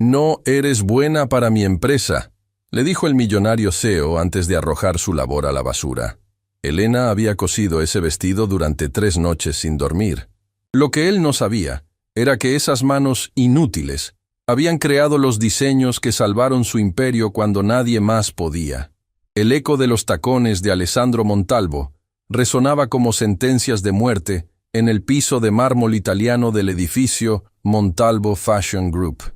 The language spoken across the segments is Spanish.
No eres buena para mi empresa, le dijo el millonario CEO antes de arrojar su labor a la basura. Elena había cosido ese vestido durante 3 noches sin dormir. Lo que él no sabía era que esas manos inútiles habían creado los diseños que salvaron su imperio cuando nadie más podía. El eco de los tacones de Alessandro Montalvo resonaba como sentencias de muerte en el piso de mármol italiano del edificio Montalvo Fashion Group.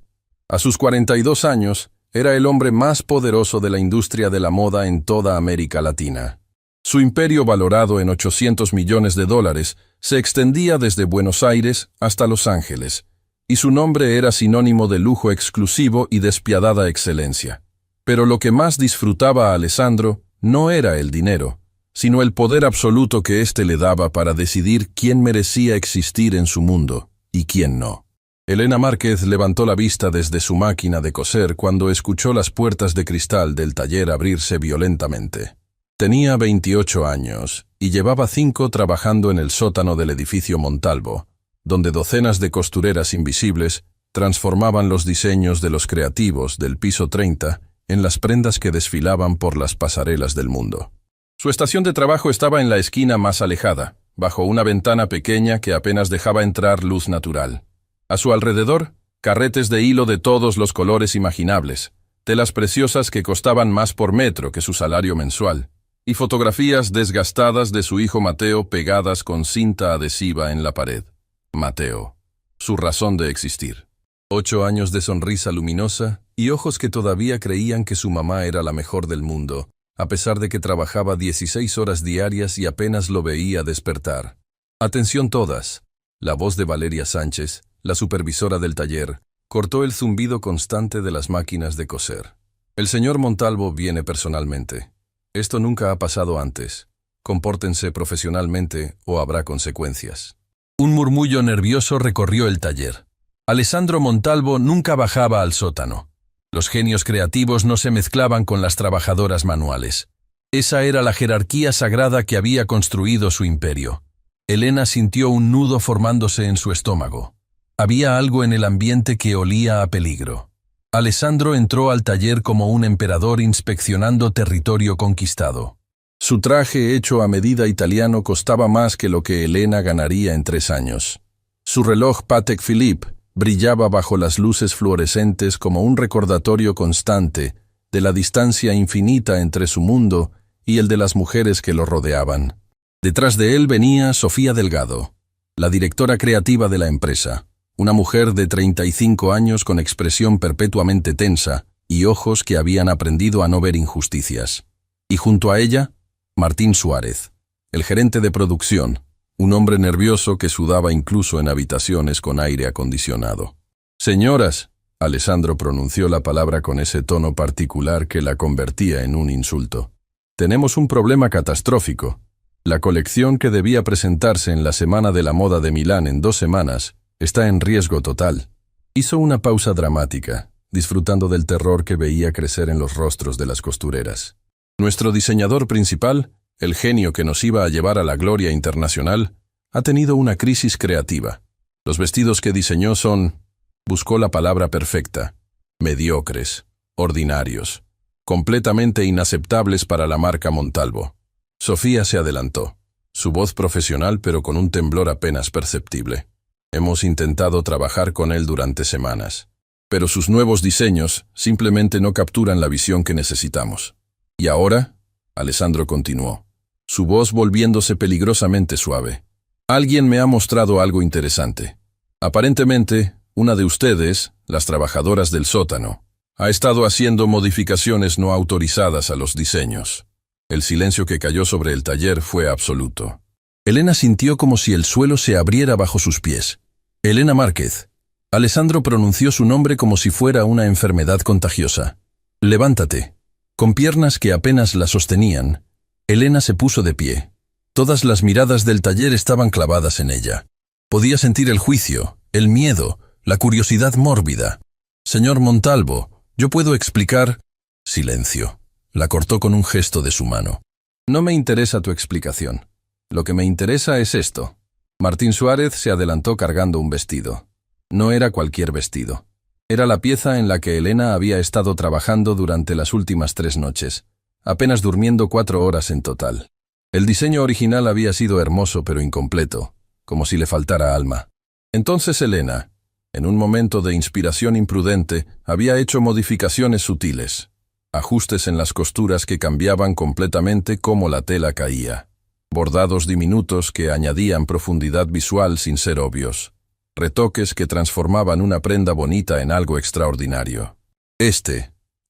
A sus 42 años, era el hombre más poderoso de la industria de la moda en toda América Latina. Su imperio, valorado en $800 millones, se extendía desde Buenos Aires hasta Los Ángeles, y su nombre era sinónimo de lujo exclusivo y despiadada excelencia. Pero lo que más disfrutaba a Alessandro no era el dinero, sino el poder absoluto que éste le daba para decidir quién merecía existir en su mundo y quién no. Elena Márquez levantó la vista desde su máquina de coser cuando escuchó las puertas de cristal del taller abrirse violentamente. Tenía 28 años y llevaba 5 trabajando en el sótano del edificio Montalvo, donde docenas de costureras invisibles transformaban los diseños de los creativos del piso 30 en las prendas que desfilaban por las pasarelas del mundo. Su estación de trabajo estaba en la esquina más alejada, bajo una ventana pequeña que apenas dejaba entrar luz natural. A su alrededor, carretes de hilo de todos los colores imaginables, telas preciosas que costaban más por metro que su salario mensual, y fotografías desgastadas de su hijo Mateo pegadas con cinta adhesiva en la pared. Mateo, su razón de existir. 8 años de sonrisa luminosa y ojos que todavía creían que su mamá era la mejor del mundo, a pesar de que trabajaba 16 horas diarias y apenas lo veía despertar. Atención todas. La voz de Valeria Sánchez, la supervisora del taller, cortó el zumbido constante de las máquinas de coser. El señor Montalvo viene personalmente. Esto nunca ha pasado antes. Compórtense profesionalmente o habrá consecuencias. Un murmullo nervioso recorrió el taller. Alessandro Montalvo nunca bajaba al sótano. Los genios creativos no se mezclaban con las trabajadoras manuales. Esa era la jerarquía sagrada que había construido su imperio. Elena sintió un nudo formándose en su estómago. Había algo en el ambiente que olía a peligro. Alessandro entró al taller como un emperador inspeccionando territorio conquistado. Su traje hecho a medida italiano costaba más que lo que Elena ganaría en 3 años. Su reloj Patek Philippe brillaba bajo las luces fluorescentes como un recordatorio constante de la distancia infinita entre su mundo y el de las mujeres que lo rodeaban. Detrás de él venía Sofía Delgado, la directora creativa de la empresa. Una mujer de 35 años con expresión perpetuamente tensa y ojos que habían aprendido a no ver injusticias. Y junto a ella, Martín Suárez, el gerente de producción, un hombre nervioso que sudaba incluso en habitaciones con aire acondicionado. Señoras, Alessandro pronunció la palabra con ese tono particular que la convertía en un insulto. Tenemos un problema catastrófico. La colección que debía presentarse en la Semana de la Moda de Milán en 2 semanas está en riesgo total. Hizo una pausa dramática, disfrutando del terror que veía crecer en los rostros de las costureras. Nuestro diseñador principal, el genio que nos iba a llevar a la gloria internacional, ha tenido una crisis creativa. Los vestidos que diseñó son, buscó la palabra perfecta, mediocres, ordinarios, completamente inaceptables para la marca Montalvo. Sofía se adelantó, su voz profesional pero con un temblor apenas perceptible. Hemos intentado trabajar con él durante semanas, pero sus nuevos diseños simplemente no capturan la visión que necesitamos. Y ahora, Alessandro continuó, su voz volviéndose peligrosamente suave. Alguien me ha mostrado algo interesante. Aparentemente, una de ustedes, las trabajadoras del sótano, ha estado haciendo modificaciones no autorizadas a los diseños. El silencio que cayó sobre el taller fue absoluto. Elena sintió como si el suelo se abriera bajo sus pies. Elena Márquez. Alessandro pronunció su nombre como si fuera una enfermedad contagiosa. Levántate. Con piernas que apenas la sostenían, Elena se puso de pie. Todas las miradas del taller estaban clavadas en ella. Podía sentir el juicio, el miedo, la curiosidad mórbida. Señor Montalvo, yo puedo explicar... Silencio. La cortó con un gesto de su mano. No me interesa tu explicación. Lo que me interesa es esto. Martín Suárez se adelantó cargando un vestido. No era cualquier vestido. Era la pieza en la que Elena había estado trabajando durante las últimas 3 noches, apenas durmiendo 4 horas en total. El diseño original había sido hermoso pero incompleto, como si le faltara alma. Entonces Elena, en un momento de inspiración imprudente, había hecho modificaciones sutiles, ajustes en las costuras que cambiaban completamente cómo la tela caía, bordados diminutos que añadían profundidad visual sin ser obvios, retoques que transformaban una prenda bonita en algo extraordinario.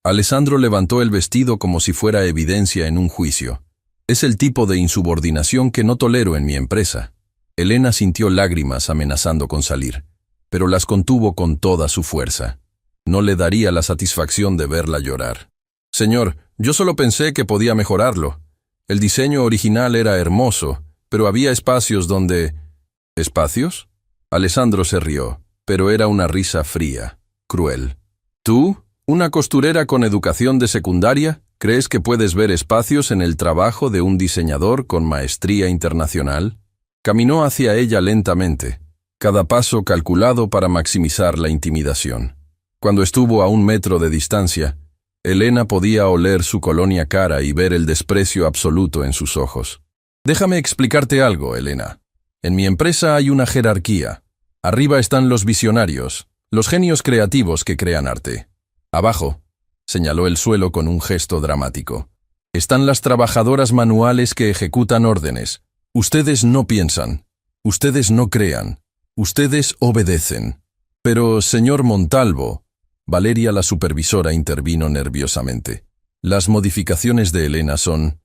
Alessandro levantó el vestido como si fuera evidencia en un juicio. Es el tipo de insubordinación que no tolero en mi empresa. Elena sintió lágrimas amenazando con salir, pero las contuvo con toda su fuerza. No le daría la satisfacción de verla llorar. Señor, yo solo pensé que podía mejorarlo. El diseño original era hermoso, pero había espacios donde... ¿Espacios? Alessandro se rió, pero era una risa fría, cruel. ¿Tú, una costurera con educación de secundaria, crees que puedes ver espacios en el trabajo de un diseñador con maestría internacional? Caminó hacia ella lentamente, cada paso calculado para maximizar la intimidación. Cuando estuvo a 1 metro de distancia, Elena podía oler su colonia cara y ver el desprecio absoluto en sus ojos. Déjame explicarte algo, Elena. En mi empresa hay una jerarquía. Arriba están los visionarios, los genios creativos que crean arte. Abajo, señaló el suelo con un gesto dramático, están las trabajadoras manuales que ejecutan órdenes. Ustedes no piensan, ustedes no crean, ustedes obedecen. Pero, señor Montalvo, Valeria la supervisora intervino nerviosamente. Las modificaciones de Elena son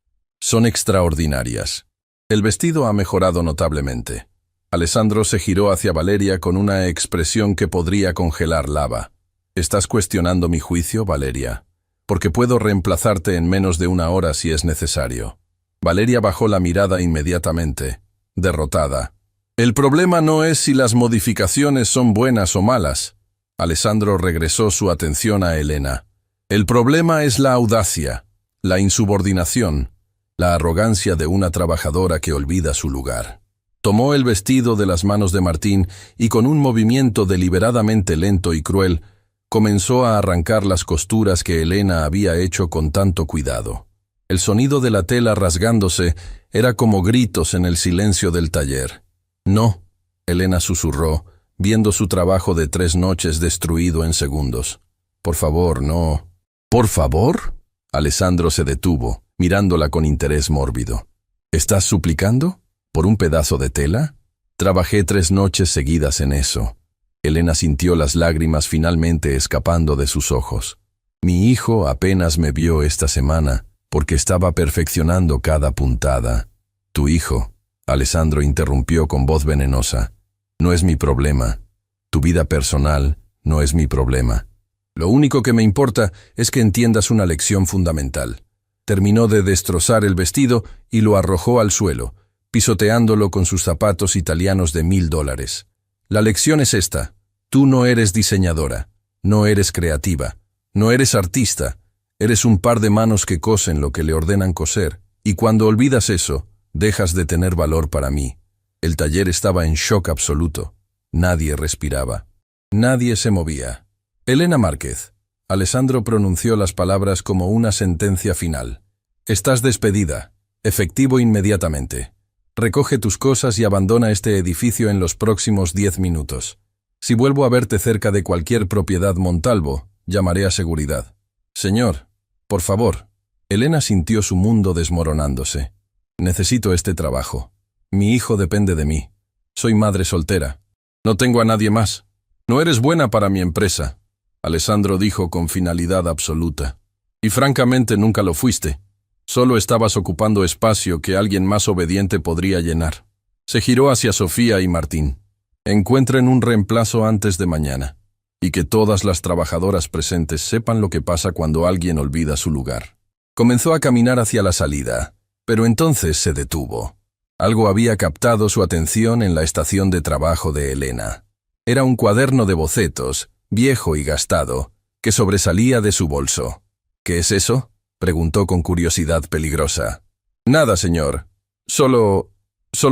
extraordinarias. El vestido ha mejorado notablemente. Alessandro se giró hacia Valeria con una expresión que podría congelar lava. ¿Estás cuestionando mi juicio, Valeria? Porque puedo reemplazarte en menos de 1 hora si es necesario. Valeria bajó la mirada inmediatamente, derrotada. El problema no es si las modificaciones son buenas o malas. Alessandro regresó su atención a Elena. El problema es la audacia, la insubordinación, la arrogancia de una trabajadora que olvida su lugar. Tomó el vestido de las manos de Martín y con un movimiento deliberadamente lento y cruel, comenzó a arrancar las costuras que Elena había hecho con tanto cuidado. El sonido de la tela rasgándose era como gritos en el silencio del taller. No, Elena susurró, viendo su trabajo de 3 noches destruido en segundos. Por favor, no. ¿Por favor? Alessandro se detuvo, mirándola con interés mórbido. ¿Estás suplicando? ¿Por un pedazo de tela? Trabajé 3 noches seguidas en eso. Elena sintió las lágrimas finalmente escapando de sus ojos. Mi hijo apenas me vio esta semana, porque estaba perfeccionando cada puntada. Tu hijo, Alessandro interrumpió con voz venenosa, no es mi problema. Tu vida personal no es mi problema. Lo único que me importa es que entiendas una lección fundamental. Terminó de destrozar el vestido y lo arrojó al suelo, pisoteándolo con sus zapatos italianos de $1000. La lección es esta. Tú no eres diseñadora, no eres creativa, no eres artista, eres un par de manos que cosen lo que le ordenan coser, y cuando olvidas eso, dejas de tener valor para mí. El taller estaba en shock absoluto. Nadie respiraba. Nadie se movía. Elena Márquez. Alessandro pronunció las palabras como una sentencia final. Estás despedida. Efectivo inmediatamente. Recoge tus cosas y abandona este edificio en los próximos 10 minutos. Si vuelvo a verte cerca de cualquier propiedad Montalvo, llamaré a seguridad. Señor, por favor. Elena sintió su mundo desmoronándose. Necesito este trabajo. Mi hijo depende de mí. Soy madre soltera. No tengo a nadie más. No eres buena para mi empresa, Alessandro dijo con finalidad absoluta. Y francamente nunca lo fuiste. Solo estabas ocupando espacio que alguien más obediente podría llenar. Se giró hacia Sofía y Martín. Encuentren un reemplazo antes de mañana, y que todas las trabajadoras presentes sepan lo que pasa cuando alguien olvida su lugar. Comenzó a caminar hacia la salida, pero entonces se detuvo. Algo había captado su atención en la estación de trabajo de Elena. Era un cuaderno de bocetos, viejo y gastado, que sobresalía de su bolso. ¿Qué es eso?, preguntó con curiosidad peligrosa. Nada, señor. Solo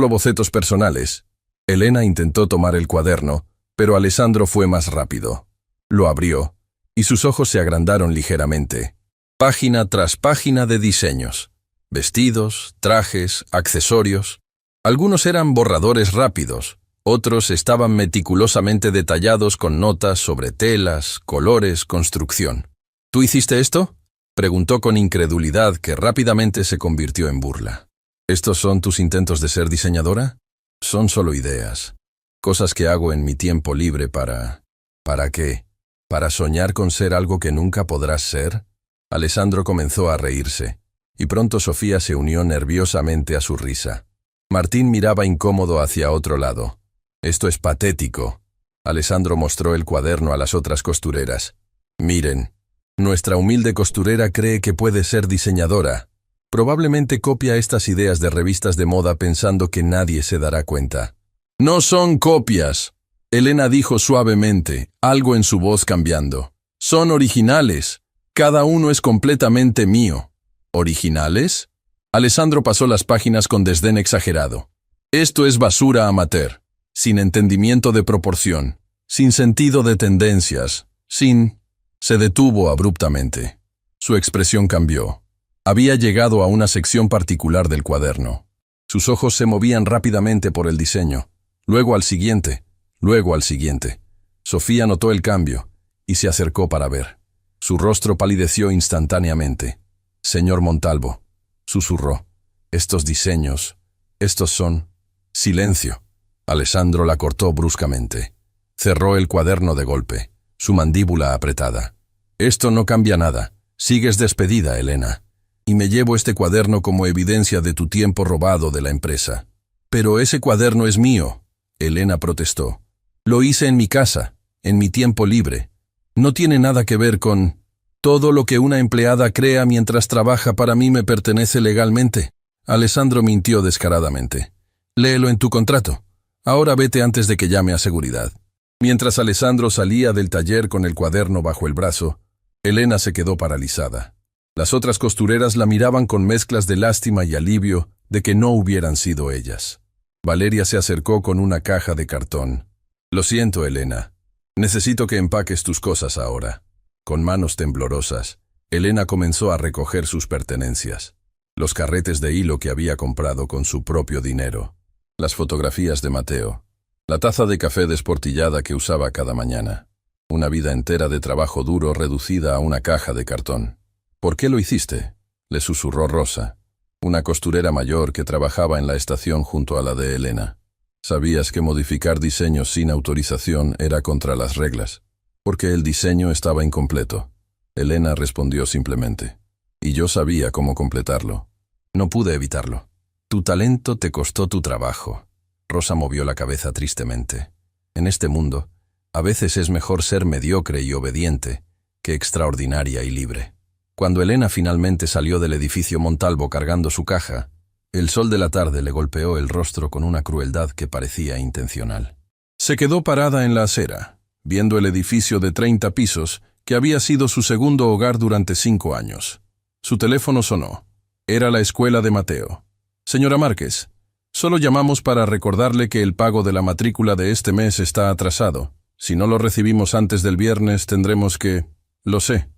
bocetos personales. Elena intentó tomar el cuaderno, pero Alessandro fue más rápido. Lo abrió, y sus ojos se agrandaron ligeramente. Página tras página de diseños. Vestidos, trajes, accesorios. Algunos eran borradores rápidos, otros estaban meticulosamente detallados con notas sobre telas, colores, construcción. ¿Tú hiciste esto?, preguntó con incredulidad que rápidamente se convirtió en burla. ¿Estos son tus intentos de ser diseñadora? Son solo ideas. Cosas que hago en mi tiempo libre para... ¿Para qué? ¿Para soñar con ser algo que nunca podrás ser? Alessandro comenzó a reírse, y pronto Sofía se unió nerviosamente a su risa. Martín miraba incómodo hacia otro lado. «Esto es patético». Alessandro mostró el cuaderno a las otras costureras. «Miren, nuestra humilde costurera cree que puede ser diseñadora. Probablemente copia estas ideas de revistas de moda pensando que nadie se dará cuenta». «No son copias», Elena dijo suavemente, algo en su voz cambiando. «Son originales. Cada uno es completamente mío». «¿Originales?». Alessandro pasó las páginas con desdén exagerado. «Esto es basura amateur, sin entendimiento de proporción, sin sentido de tendencias, sin...». Se detuvo abruptamente. Su expresión cambió. Había llegado a una sección particular del cuaderno. Sus ojos se movían rápidamente por el diseño, luego al siguiente, luego al siguiente. Sofía notó el cambio y se acercó para ver. Su rostro palideció instantáneamente. «Señor Montalvo», susurró, «estos diseños, estos son...». «Silencio». Alessandro la cortó bruscamente. Cerró el cuaderno de golpe, su mandíbula apretada. «Esto no cambia nada. Sigues despedida, Elena. Y me llevo este cuaderno como evidencia de tu tiempo robado de la empresa». «Pero ese cuaderno es mío», Elena protestó. «Lo hice en mi casa, en mi tiempo libre. No tiene nada que ver con... Todo lo que una empleada crea mientras trabaja para mí me pertenece legalmente». Alessandro mintió descaradamente. «Léelo en tu contrato. Ahora vete antes de que llame a seguridad». Mientras Alessandro salía del taller con el cuaderno bajo el brazo, Elena se quedó paralizada. Las otras costureras la miraban con mezclas de lástima y alivio de que no hubieran sido ellas. Valeria se acercó con una caja de cartón. «Lo siento, Elena. Necesito que empaques tus cosas ahora». Con manos temblorosas, Elena comenzó a recoger sus pertenencias. Los carretes de hilo que había comprado con su propio dinero. Las fotografías de Mateo. La taza de café desportillada que usaba cada mañana. Una vida entera de trabajo duro reducida a una caja de cartón. «¿Por qué lo hiciste?», le susurró Rosa, una costurera mayor que trabajaba en la estación junto a la de Elena. «Sabías que modificar diseños sin autorización era contra las reglas». «Porque el diseño estaba incompleto», Elena respondió simplemente. «Y yo sabía cómo completarlo. No pude evitarlo». «Tu talento te costó tu trabajo». Rosa movió la cabeza tristemente. «En este mundo, a veces es mejor ser mediocre y obediente que extraordinaria y libre». Cuando Elena finalmente salió del edificio Montalvo cargando su caja, el sol de la tarde le golpeó el rostro con una crueldad que parecía intencional. Se quedó parada en la acera, viendo el edificio de 30 pisos que había sido su segundo hogar durante 5 años. Su teléfono sonó. Era la escuela de Mateo. «Señora Márquez, solo llamamos para recordarle que el pago de la matrícula de este mes está atrasado. Si no lo recibimos antes del viernes, tendremos que...». «Lo sé»,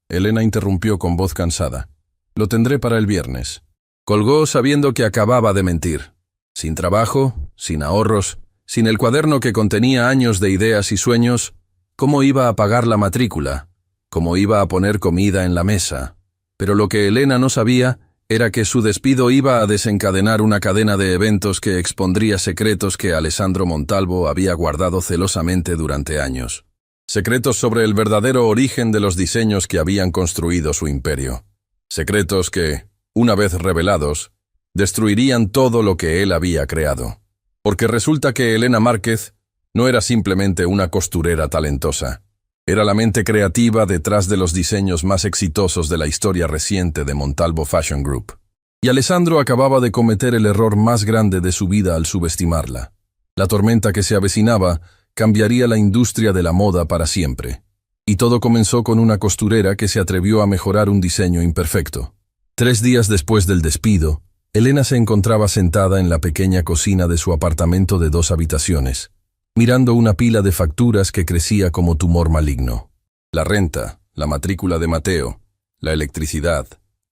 Elena interrumpió con voz cansada. «Lo tendré para el viernes». Colgó sabiendo que acababa de mentir. Sin trabajo, sin ahorros, sin el cuaderno que contenía años de ideas y sueños, ¿cómo iba a pagar la matrícula? ¿Cómo iba a poner comida en la mesa? Pero lo que Elena no sabía era que su despido iba a desencadenar una cadena de eventos que expondría secretos que Alessandro Montalvo había guardado celosamente durante años. Secretos sobre el verdadero origen de los diseños que habían construido su imperio. Secretos que, una vez revelados, destruirían todo lo que él había creado. Porque resulta que Elena Márquez no era simplemente una costurera talentosa. Era la mente creativa detrás de los diseños más exitosos de la historia reciente de Montalvo Fashion Group. Y Alessandro acababa de cometer el error más grande de su vida al subestimarla. La tormenta que se avecinaba cambiaría la industria de la moda para siempre. Y todo comenzó con una costurera que se atrevió a mejorar un diseño imperfecto. 3 días después del despido, Elena se encontraba sentada en la pequeña cocina de su apartamento de 2 habitaciones, mirando una pila de facturas que crecía como tumor maligno. La renta, la matrícula de Mateo, la electricidad,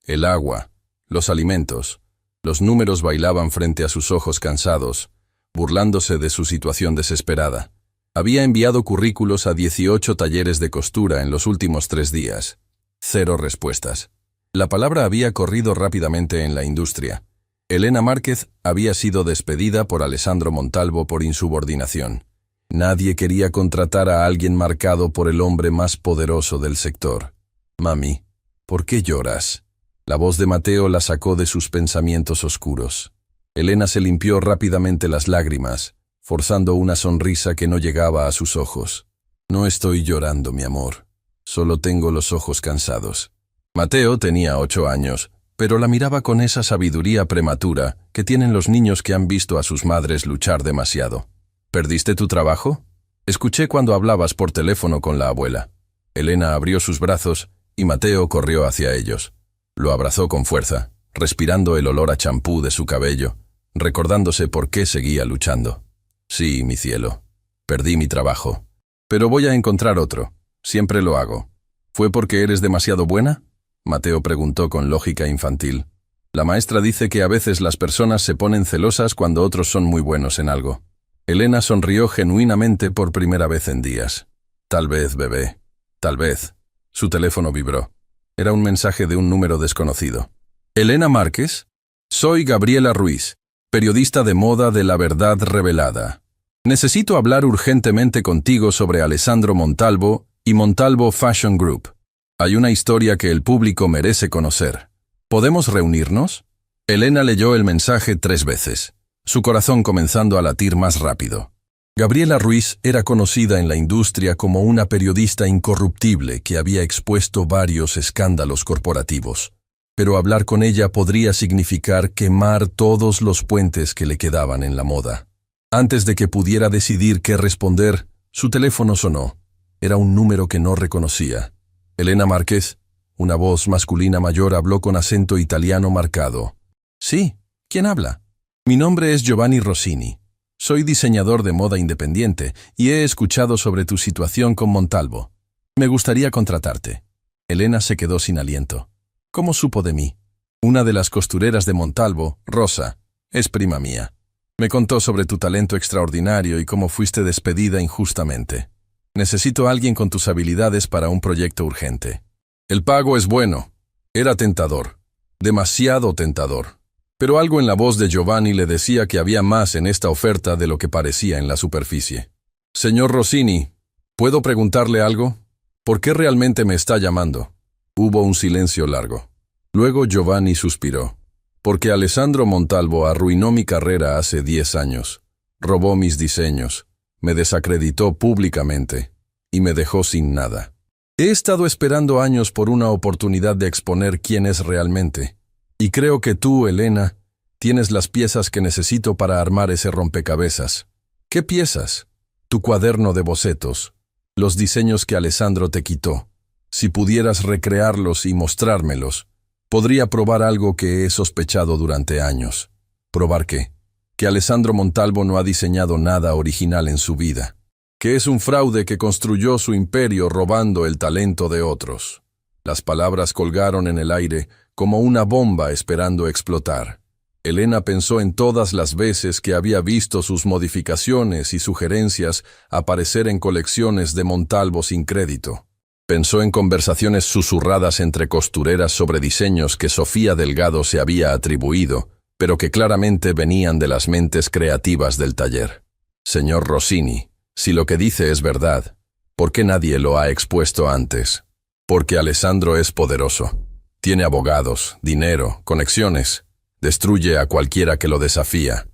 el agua, los alimentos. Los números bailaban frente a sus ojos cansados, burlándose de su situación desesperada. Había enviado currículos a 18 talleres de costura en los últimos 3 días. 0 respuestas. La palabra había corrido rápidamente en la industria. Elena Márquez había sido despedida por Alessandro Montalvo por insubordinación. Nadie quería contratar a alguien marcado por el hombre más poderoso del sector. «Mami, ¿por qué lloras?». La voz de Mateo la sacó de sus pensamientos oscuros. Elena se limpió rápidamente las lágrimas, forzando una sonrisa que no llegaba a sus ojos. «No estoy llorando, mi amor. Solo tengo los ojos cansados». Mateo tenía 8 años, pero la miraba con esa sabiduría prematura que tienen los niños que han visto a sus madres luchar demasiado. «¿Perdiste tu trabajo?». «Escuché cuando hablabas por teléfono con la abuela». Elena abrió sus brazos y Mateo corrió hacia ellos. Lo abrazó con fuerza, respirando el olor a champú de su cabello, recordándose por qué seguía luchando. «Sí, mi cielo. Perdí mi trabajo. Pero voy a encontrar otro. Siempre lo hago». «¿Fue porque eres demasiado buena?». Mateo preguntó con lógica infantil. «La maestra dice que a veces las personas se ponen celosas cuando otros son muy buenos en algo». Elena sonrió genuinamente por primera vez en días. «Tal vez, bebé. Tal vez». Su teléfono vibró. Era un mensaje de un número desconocido. «¿Elena Márquez? Soy Gabriela Ruiz, periodista de moda de La Verdad Revelada. Necesito hablar urgentemente contigo sobre Alessandro Montalvo y Montalvo Fashion Group. Hay una historia que el público merece conocer. ¿Podemos reunirnos?». Elena leyó el mensaje 3 veces, su corazón comenzando a latir más rápido. Gabriela Ruiz era conocida en la industria como una periodista incorruptible que había expuesto varios escándalos corporativos. Pero hablar con ella podría significar quemar todos los puentes que le quedaban en la moda. Antes de que pudiera decidir qué responder, su teléfono sonó. Era un número que no reconocía. «Elena Márquez». Una voz masculina mayor habló con acento italiano marcado. «Sí, ¿quién habla?». «Mi nombre es Giovanni Rossini. Soy diseñador de moda independiente y he escuchado sobre tu situación con Montalvo. Me gustaría contratarte». Elena se quedó sin aliento. «¿Cómo supo de mí?». «Una de las costureras de Montalvo, Rosa, es prima mía. Me contó sobre tu talento extraordinario y cómo fuiste despedida injustamente. Necesito a alguien con tus habilidades para un proyecto urgente». El pago es bueno. Era tentador. Demasiado tentador. Pero algo en la voz de Giovanni le decía que había más en esta oferta de lo que parecía en la superficie. «Señor Rossini, ¿puedo preguntarle algo? ¿Por qué realmente me está llamando?». Hubo un silencio largo. Luego Giovanni suspiró. «Porque Alessandro Montalvo arruinó mi carrera hace 10 años. Robó mis diseños. Me desacreditó públicamente. Y me dejó sin nada. He estado esperando años por una oportunidad de exponer quién es realmente. Y creo que tú, Elena, tienes las piezas que necesito para armar ese rompecabezas». «¿Qué piezas?». «Tu cuaderno de bocetos. Los diseños que Alessandro te quitó. Si pudieras recrearlos y mostrármelos, podría probar algo que he sospechado durante años». «¿Probar qué?». «Que Alessandro Montalvo no ha diseñado nada original en su vida. Que es un fraude que construyó su imperio robando el talento de otros». Las palabras colgaron en el aire como una bomba esperando explotar. Elena pensó en todas las veces que había visto sus modificaciones y sugerencias aparecer en colecciones de Montalvo sin crédito. Pensó en conversaciones susurradas entre costureras sobre diseños que Sofía Delgado se había atribuido, pero que claramente venían de las mentes creativas del taller. «Señor Rossini, si lo que dice es verdad, ¿por qué nadie lo ha expuesto antes?». «Porque Alessandro es poderoso. Tiene abogados, dinero, conexiones. Destruye a cualquiera que lo desafía.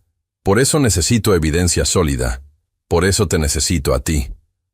Por eso necesito evidencia sólida. Por eso te necesito a ti».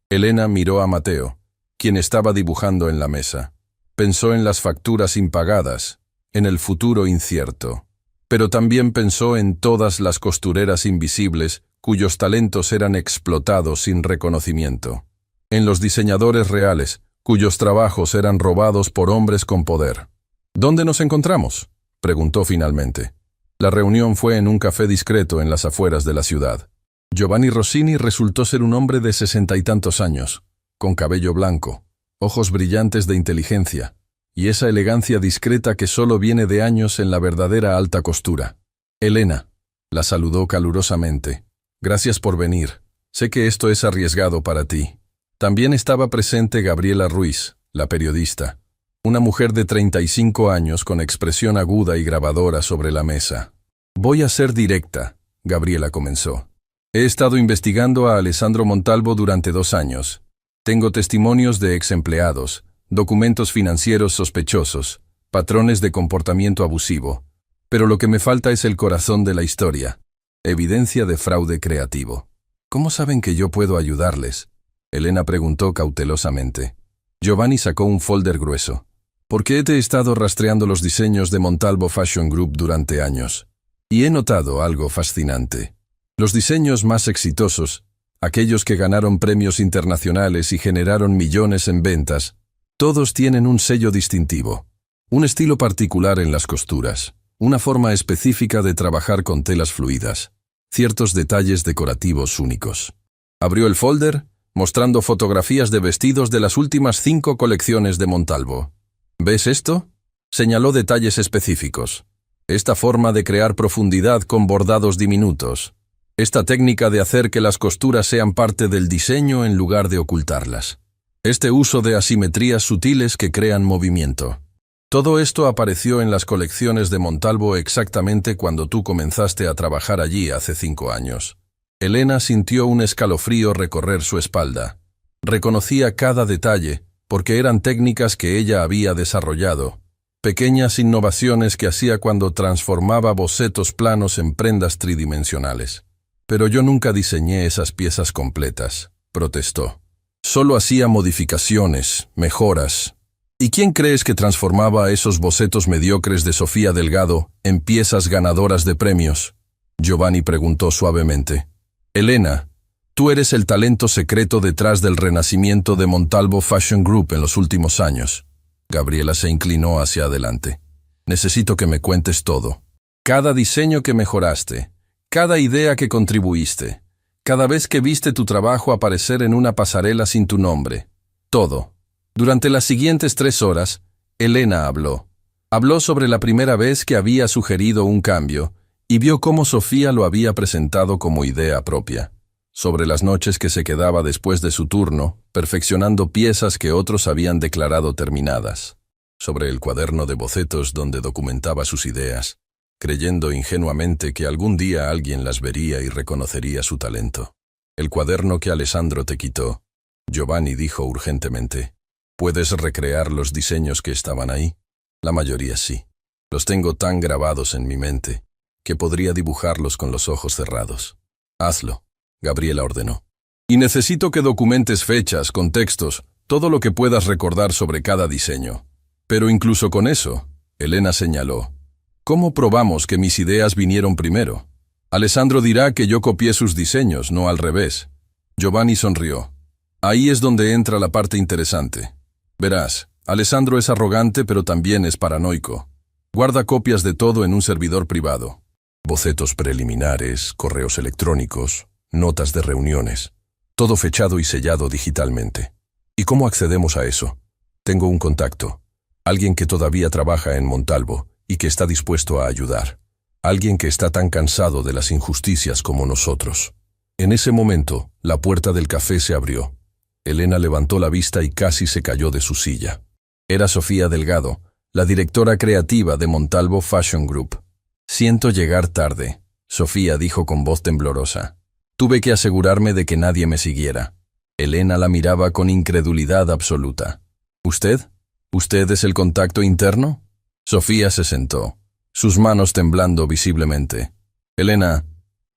Elena miró a Mateo, quien estaba dibujando en la mesa. Pensó en las facturas impagadas, en el futuro incierto. Pero también pensó en todas las costureras invisibles cuyos talentos eran explotados sin reconocimiento. En los diseñadores reales, cuyos trabajos eran robados por hombres con poder. «¿Dónde nos encontramos?», preguntó finalmente. La reunión fue en un café discreto en las afueras de la ciudad. Giovanni Rossini resultó ser un hombre de 60 y tantos años, con cabello blanco, ojos brillantes de inteligencia, y esa elegancia discreta que solo viene de años en la verdadera alta costura. Elena, la saludó calurosamente. Gracias por venir. Sé que esto es arriesgado para ti. También estaba presente Gabriela Ruiz, la periodista, una mujer de 35 años con expresión aguda y grabadora sobre la mesa. Voy a ser directa, Gabriela comenzó. He estado investigando a Alessandro Montalvo durante 2 años. Tengo testimonios de exempleados, documentos financieros sospechosos, patrones de comportamiento abusivo. Pero lo que me falta es el corazón de la historia, evidencia de fraude creativo. ¿Cómo saben que yo puedo ayudarles? Elena preguntó cautelosamente. Giovanni sacó un folder grueso. Porque he estado rastreando los diseños de Montalvo Fashion Group durante años. Y he notado algo fascinante. Los diseños más exitosos, aquellos que ganaron premios internacionales y generaron millones en ventas, todos tienen un sello distintivo, un estilo particular en las costuras, una forma específica de trabajar con telas fluidas, ciertos detalles decorativos únicos. Abrió el folder, mostrando fotografías de vestidos de las últimas 5 colecciones de Montalvo. ¿Ves esto? Señaló detalles específicos. Esta forma de crear profundidad con bordados diminutos. Esta técnica de hacer que las costuras sean parte del diseño en lugar de ocultarlas. Este uso de asimetrías sutiles que crean movimiento. Todo esto apareció en las colecciones de Montalvo exactamente cuando tú comenzaste a trabajar allí hace 5 años. Elena sintió un escalofrío recorrer su espalda. Reconocía cada detalle, porque eran técnicas que ella había desarrollado, pequeñas innovaciones que hacía cuando transformaba bocetos planos en prendas tridimensionales. Pero yo nunca diseñé esas piezas completas, protestó. Solo hacía modificaciones, mejoras. ¿Y quién crees que transformaba esos bocetos mediocres de Sofía Delgado en piezas ganadoras de premios? Giovanni preguntó suavemente. Elena, tú eres el talento secreto detrás del renacimiento de Montalvo Fashion Group en los últimos años. Gabriela se inclinó hacia adelante. Necesito que me cuentes todo. Cada diseño que mejoraste, cada idea que contribuiste, cada vez que viste tu trabajo aparecer en una pasarela sin tu nombre. Todo. Durante las siguientes 3 horas, Elena habló. Habló sobre la primera vez que había sugerido un cambio y vio cómo Sofía lo había presentado como idea propia. Sobre las noches que se quedaba después de su turno, perfeccionando piezas que otros habían declarado terminadas. Sobre el cuaderno de bocetos donde documentaba sus ideas, creyendo ingenuamente que algún día alguien las vería y reconocería su talento. El cuaderno que Alessandro te quitó, Giovanni dijo urgentemente. ¿Puedes recrear los diseños que estaban ahí? La mayoría sí. Los tengo tan grabados en mi mente que podría dibujarlos con los ojos cerrados. Hazlo. Gabriela ordenó. Y necesito que documentes fechas, contextos, todo lo que puedas recordar sobre cada diseño. Pero incluso con eso, Elena señaló, ¿cómo probamos que mis ideas vinieron primero? Alessandro dirá que yo copié sus diseños, no al revés. Giovanni sonrió. Ahí es donde entra la parte interesante. Verás, Alessandro es arrogante pero también es paranoico. Guarda copias de todo en un servidor privado. Bocetos preliminares, correos electrónicos, notas de reuniones, todo fechado y sellado digitalmente. ¿Y cómo accedemos a eso? Tengo un contacto, alguien que todavía trabaja en Montalvo y que está dispuesto a ayudar, alguien que está tan cansado de las injusticias como nosotros. En ese momento, la puerta del café se abrió. Elena levantó la vista y casi se cayó de su silla. Era Sofía Delgado, la directora creativa de Montalvo Fashion Group. Siento llegar tarde, Sofía dijo con voz temblorosa. Tuve que asegurarme de que nadie me siguiera. Elena la miraba con incredulidad absoluta. ¿Usted? ¿Usted es el contacto interno? Sofía se sentó, sus manos temblando visiblemente. Elena,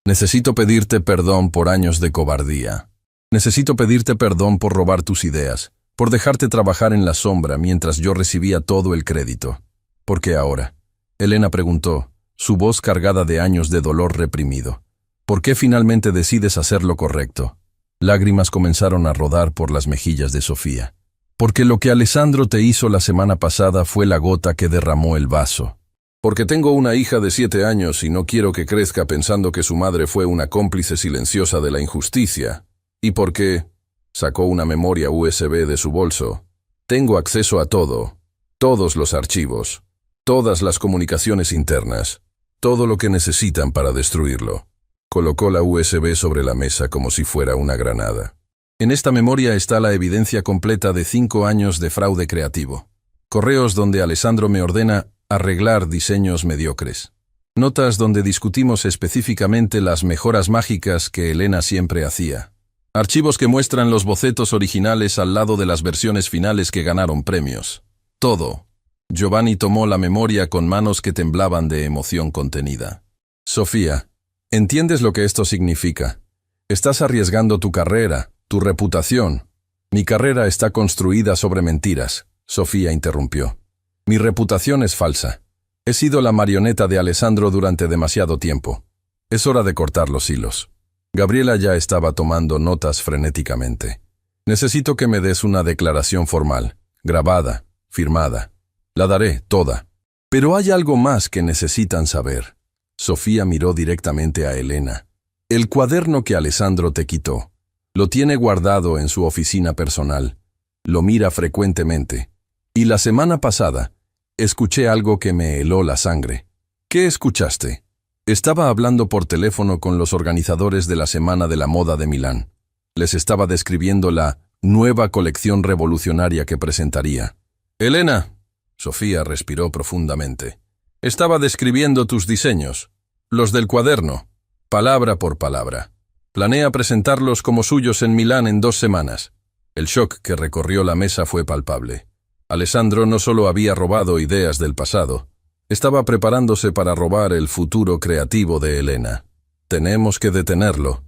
necesito pedirte perdón por años de cobardía. Necesito pedirte perdón por robar tus ideas, por dejarte trabajar en la sombra mientras yo recibía todo el crédito. ¿Por qué ahora? Elena preguntó, su voz cargada de años de dolor reprimido. ¿Por qué finalmente decides hacer lo correcto? Lágrimas comenzaron a rodar por las mejillas de Sofía. Porque lo que Alessandro te hizo la semana pasada fue la gota que derramó el vaso. Porque tengo una hija de 7 años y no quiero que crezca pensando que su madre fue una cómplice silenciosa de la injusticia. Y porque sacó una memoria USB de su bolso. Tengo acceso a todo, todos los archivos, todas las comunicaciones internas, todo lo que necesitan para destruirlo. Colocó la USB sobre la mesa como si fuera una granada. En esta memoria está la evidencia completa de 5 años de fraude creativo. Correos donde Alessandro me ordena arreglar diseños mediocres. Notas donde discutimos específicamente las mejoras mágicas que Elena siempre hacía. Archivos que muestran los bocetos originales al lado de las versiones finales que ganaron premios. Todo. Giovanni tomó la memoria con manos que temblaban de emoción contenida. Sofía, ¿entiendes lo que esto significa? Estás arriesgando tu carrera, tu reputación. Mi carrera está construida sobre mentiras, Sofía interrumpió. Mi reputación es falsa. He sido la marioneta de Alessandro durante demasiado tiempo. Es hora de cortar los hilos. Gabriela ya estaba tomando notas frenéticamente. Necesito que me des una declaración formal, grabada, firmada. La daré, toda. Pero hay algo más que necesitan saber. Sofía miró directamente a Elena. El cuaderno que Alessandro te quitó. Lo tiene guardado en su oficina personal. Lo mira frecuentemente. Y la semana pasada, escuché algo que me heló la sangre. ¿Qué escuchaste? Estaba hablando por teléfono con los organizadores de la Semana de la Moda de Milán. Les estaba describiendo la nueva colección revolucionaria que presentaría. Elena, Sofía respiró profundamente. Estaba describiendo tus diseños, los del cuaderno, palabra por palabra. Planea presentarlos como suyos en Milán en 2 semanas. El shock que recorrió la mesa fue palpable. Alessandro no solo había robado ideas del pasado, estaba preparándose para robar el futuro creativo de Elena. Tenemos que detenerlo,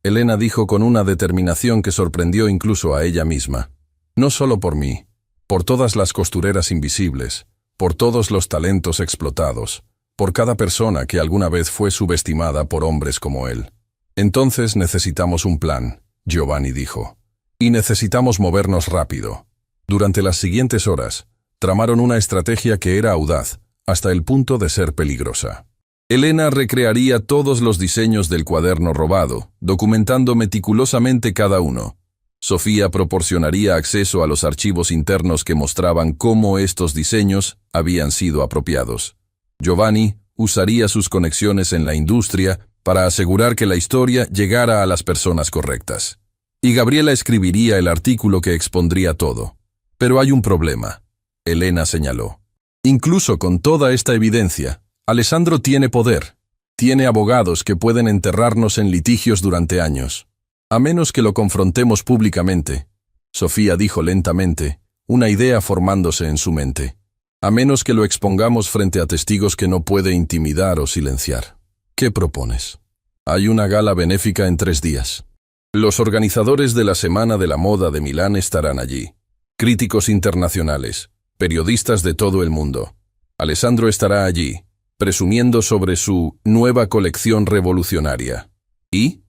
Elena dijo con una determinación que sorprendió incluso a ella misma. No solo por mí, por todas las costureras invisibles, por todos los talentos explotados, por cada persona que alguna vez fue subestimada por hombres como él. Entonces necesitamos un plan, Giovanni dijo. Y necesitamos movernos rápido. Durante las siguientes horas, tramaron una estrategia que era audaz, hasta el punto de ser peligrosa. Elena recrearía todos los diseños del cuaderno robado, documentando meticulosamente cada uno. Sofía proporcionaría acceso a los archivos internos que mostraban cómo estos diseños habían sido apropiados. Giovanni usaría sus conexiones en la industria para asegurar que la historia llegara a las personas correctas. Y Gabriela escribiría el artículo que expondría todo. Pero hay un problema, Elena señaló. Incluso con toda esta evidencia, Alessandro tiene poder. Tiene abogados que pueden enterrarnos en litigios durante años. A menos que lo confrontemos públicamente, Sofía dijo lentamente, una idea formándose en su mente. A menos que lo expongamos frente a testigos que no puede intimidar o silenciar. ¿Qué propones? Hay una gala benéfica en 3 días. Los organizadores de la Semana de la Moda de Milán estarán allí. Críticos internacionales, periodistas de todo el mundo. Alessandro estará allí, presumiendo sobre su nueva colección revolucionaria. Y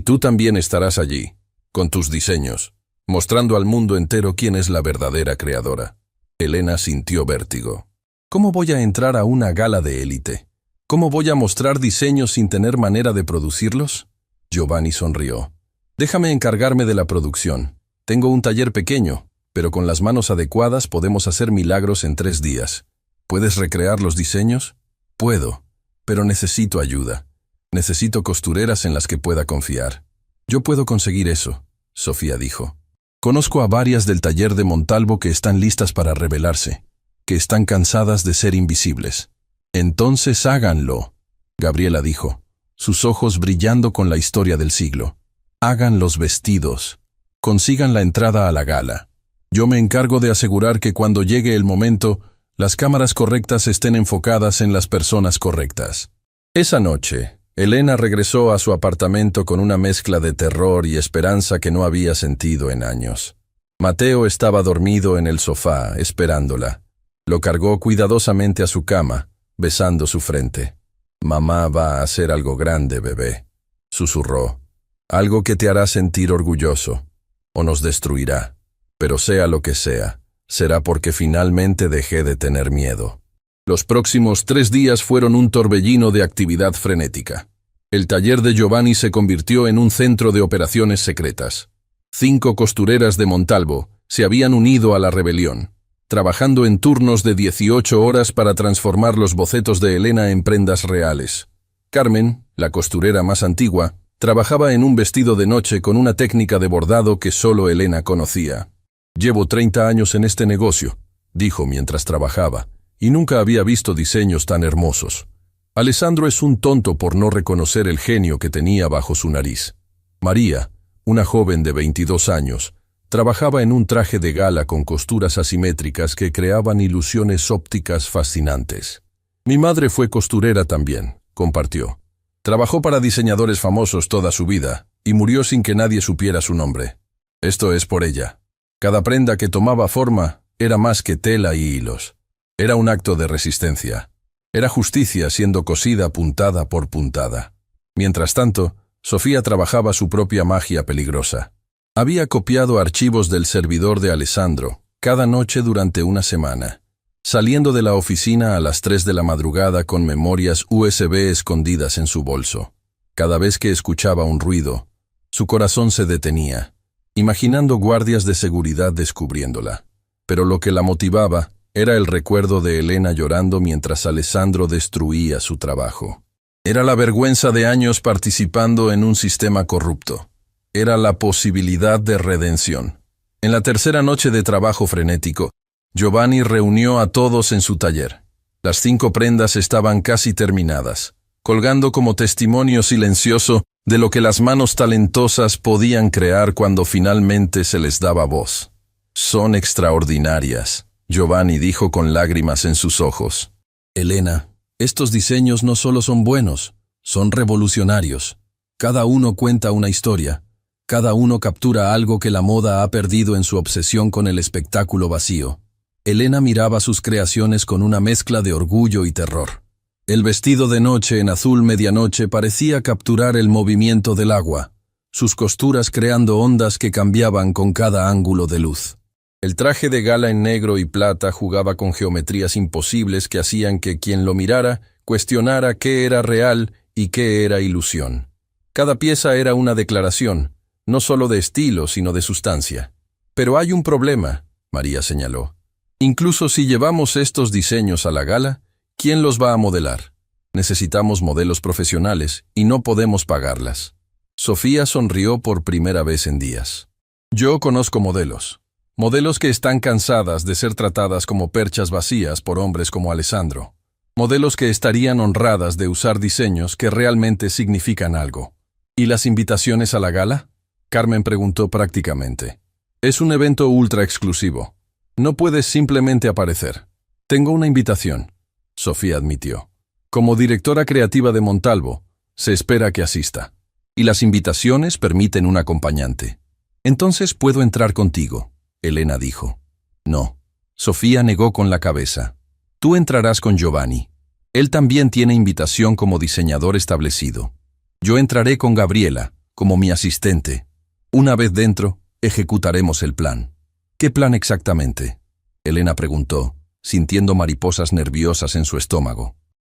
tú también estarás allí, con tus diseños, mostrando al mundo entero quién es la verdadera creadora. Elena sintió vértigo. ¿Cómo voy a entrar a una gala de élite? ¿Cómo voy a mostrar diseños sin tener manera de producirlos? Giovanni sonrió. Déjame encargarme de la producción. Tengo un taller pequeño, pero con las manos adecuadas podemos hacer milagros en 3 días. ¿Puedes recrear los diseños? Puedo, pero necesito ayuda. Necesito costureras en las que pueda confiar. Yo puedo conseguir eso, Sofía dijo. Conozco a varias del taller de Montalvo que están listas para rebelarse, que están cansadas de ser invisibles. Entonces háganlo, Gabriela dijo, sus ojos brillando con la historia del siglo. Hagan los vestidos. Consigan la entrada a la gala. Yo me encargo de asegurar que cuando llegue el momento, las cámaras correctas estén enfocadas en las personas correctas. Esa noche, Elena regresó a su apartamento con una mezcla de terror y esperanza que no había sentido en años. Matteo estaba dormido en el sofá, esperándola. Lo cargó cuidadosamente a su cama, besando su frente. «Mamá va a hacer algo grande, bebé», susurró. «Algo que te hará sentir orgulloso, o nos destruirá. Pero sea lo que sea, será porque finalmente dejé de tener miedo». Los próximos 3 días fueron un torbellino de actividad frenética. El taller de Giovanni se convirtió en un centro de operaciones secretas. 5 costureras de Montalvo, Se habían unido a la rebelión, trabajando en turnos de 18 horas para transformar los bocetos de Elena en prendas reales. Carmen, la costurera más antigua, trabajaba en un vestido de noche con una técnica de bordado que solo Elena conocía. «Llevo 30 años en este negocio», dijo mientras trabajaba, «y nunca había visto diseños tan hermosos. Alessandro es un tonto por no reconocer el genio que tenía bajo su nariz». María, una joven de 22 años, trabajaba en un traje de gala con costuras asimétricas que creaban ilusiones ópticas fascinantes. «Mi madre fue costurera también», compartió. «Trabajó para diseñadores famosos toda su vida y murió sin que nadie supiera su nombre. Esto es por ella. Cada prenda que tomaba forma era más que tela y hilos. Era un acto de resistencia. Era justicia siendo cosida puntada por puntada». Mientras tanto, Sofía trabajaba su propia magia peligrosa. Había copiado archivos del servidor de Alessandro cada noche durante una semana, saliendo de la oficina a las 3 de la madrugada con memorias USB escondidas en su bolso. Cada vez que escuchaba un ruido, su corazón se detenía, imaginando guardias de seguridad descubriéndola. Pero lo que la motivaba era el recuerdo de Elena llorando mientras Alessandro destruía su trabajo. Era la vergüenza de años participando en un sistema corrupto. Era la posibilidad de redención. En la tercera noche de trabajo frenético, Giovanni reunió a todos en su taller. Las 5 prendas estaban casi terminadas, colgando como testimonio silencioso de lo que las manos talentosas podían crear cuando finalmente se les daba voz. «Son extraordinarias», Giovanni dijo con lágrimas en sus ojos. «Elena, estos diseños no solo son buenos, son revolucionarios. Cada uno cuenta una historia. Cada uno captura algo que la moda ha perdido en su obsesión con el espectáculo vacío». Elena miraba sus creaciones con una mezcla de orgullo y terror. El vestido de noche en azul medianoche parecía capturar el movimiento del agua, sus costuras creando ondas que cambiaban con cada ángulo de luz. El traje de gala en negro y plata jugaba con geometrías imposibles que hacían que quien lo mirara cuestionara qué era real y qué era ilusión. Cada pieza era una declaración, no solo de estilo, sino de sustancia. «Pero hay un problema», María señaló. «Incluso si llevamos estos diseños a la gala, ¿quién los va a modelar? Necesitamos modelos profesionales y no podemos pagarlas». Sofía sonrió por primera vez en días. «Yo conozco modelos. Modelos que están cansadas de ser tratadas como perchas vacías por hombres como Alessandro. Modelos que estarían honradas de usar diseños que realmente significan algo». «¿Y las invitaciones a la gala?», Carmen preguntó prácticamente. «Es un evento ultra exclusivo. No puedes simplemente aparecer». «Tengo una invitación», Sofía admitió. «Como directora creativa de Montalvo, se espera que asista. Y las invitaciones permiten un acompañante». «Entonces puedo entrar contigo», Elena dijo. «No». Sofía negó con la cabeza. «Tú entrarás con Giovanni. Él también tiene invitación como diseñador establecido. Yo entraré con Gabriela, como mi asistente. Una vez dentro, ejecutaremos el plan». «¿Qué plan exactamente?», Elena preguntó, sintiendo mariposas nerviosas en su estómago.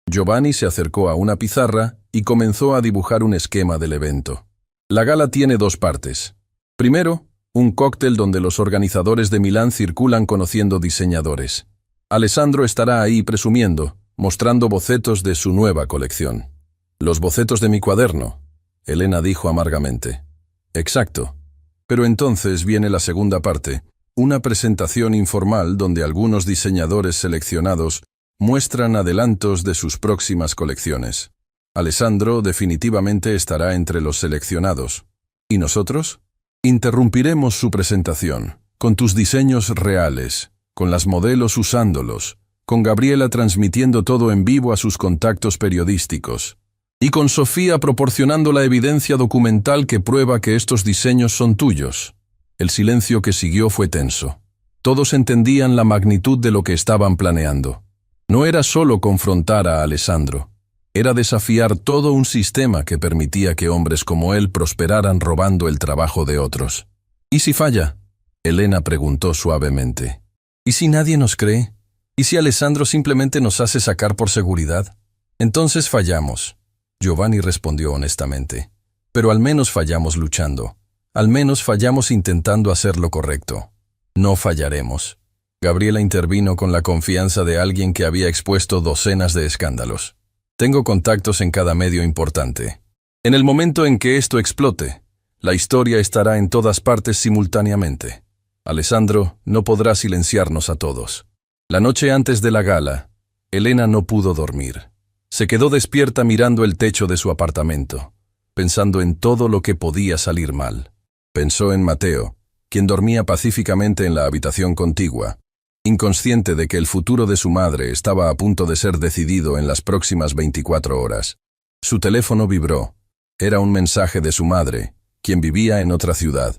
Giovanni se acercó a una pizarra y comenzó a dibujar un esquema del evento. «La gala tiene 2 partes. Primero, un cóctel donde los organizadores de Milán circulan conociendo diseñadores. Alessandro estará ahí presumiendo, mostrando bocetos de su nueva colección». «Los bocetos de mi cuaderno», Elena dijo amargamente. «Exacto. Pero entonces viene la segunda parte, una presentación informal donde algunos diseñadores seleccionados muestran adelantos de sus próximas colecciones. Alessandro definitivamente estará entre los seleccionados. ¿Y nosotros? Interrumpiremos su presentación, con tus diseños reales, con las modelos usándolos, con Gabriela transmitiendo todo en vivo a sus contactos periodísticos, y con Sofía proporcionando la evidencia documental que prueba que estos diseños son tuyos». El silencio que siguió fue tenso. Todos entendían la magnitud de lo que estaban planeando. No era solo confrontar a Alessandro, era desafiar todo un sistema que permitía que hombres como él prosperaran robando el trabajo de otros. «¿Y si falla?», Elena preguntó suavemente. «¿Y si nadie nos cree? ¿Y si Alessandro simplemente nos hace sacar por seguridad? Entonces fallamos», Giovanni respondió honestamente. «Pero al menos fallamos luchando. Al menos fallamos intentando hacer lo correcto». No fallaremos. Gabriela intervino con la confianza de alguien que había expuesto docenas de escándalos. Tengo contactos en cada medio importante. En el momento en que esto explote, la historia estará en todas partes simultáneamente. Alessandro no podrá silenciarnos a todos. La noche antes de la gala, Elena no pudo dormir. Se quedó despierta mirando el techo de su apartamento, pensando en todo lo que podía salir mal. Pensó en Mateo, quien dormía pacíficamente en la habitación contigua, inconsciente de que el futuro de su madre estaba a punto de ser decidido en las próximas 24 horas. Su teléfono vibró. Era un mensaje de su madre, quien vivía en otra ciudad.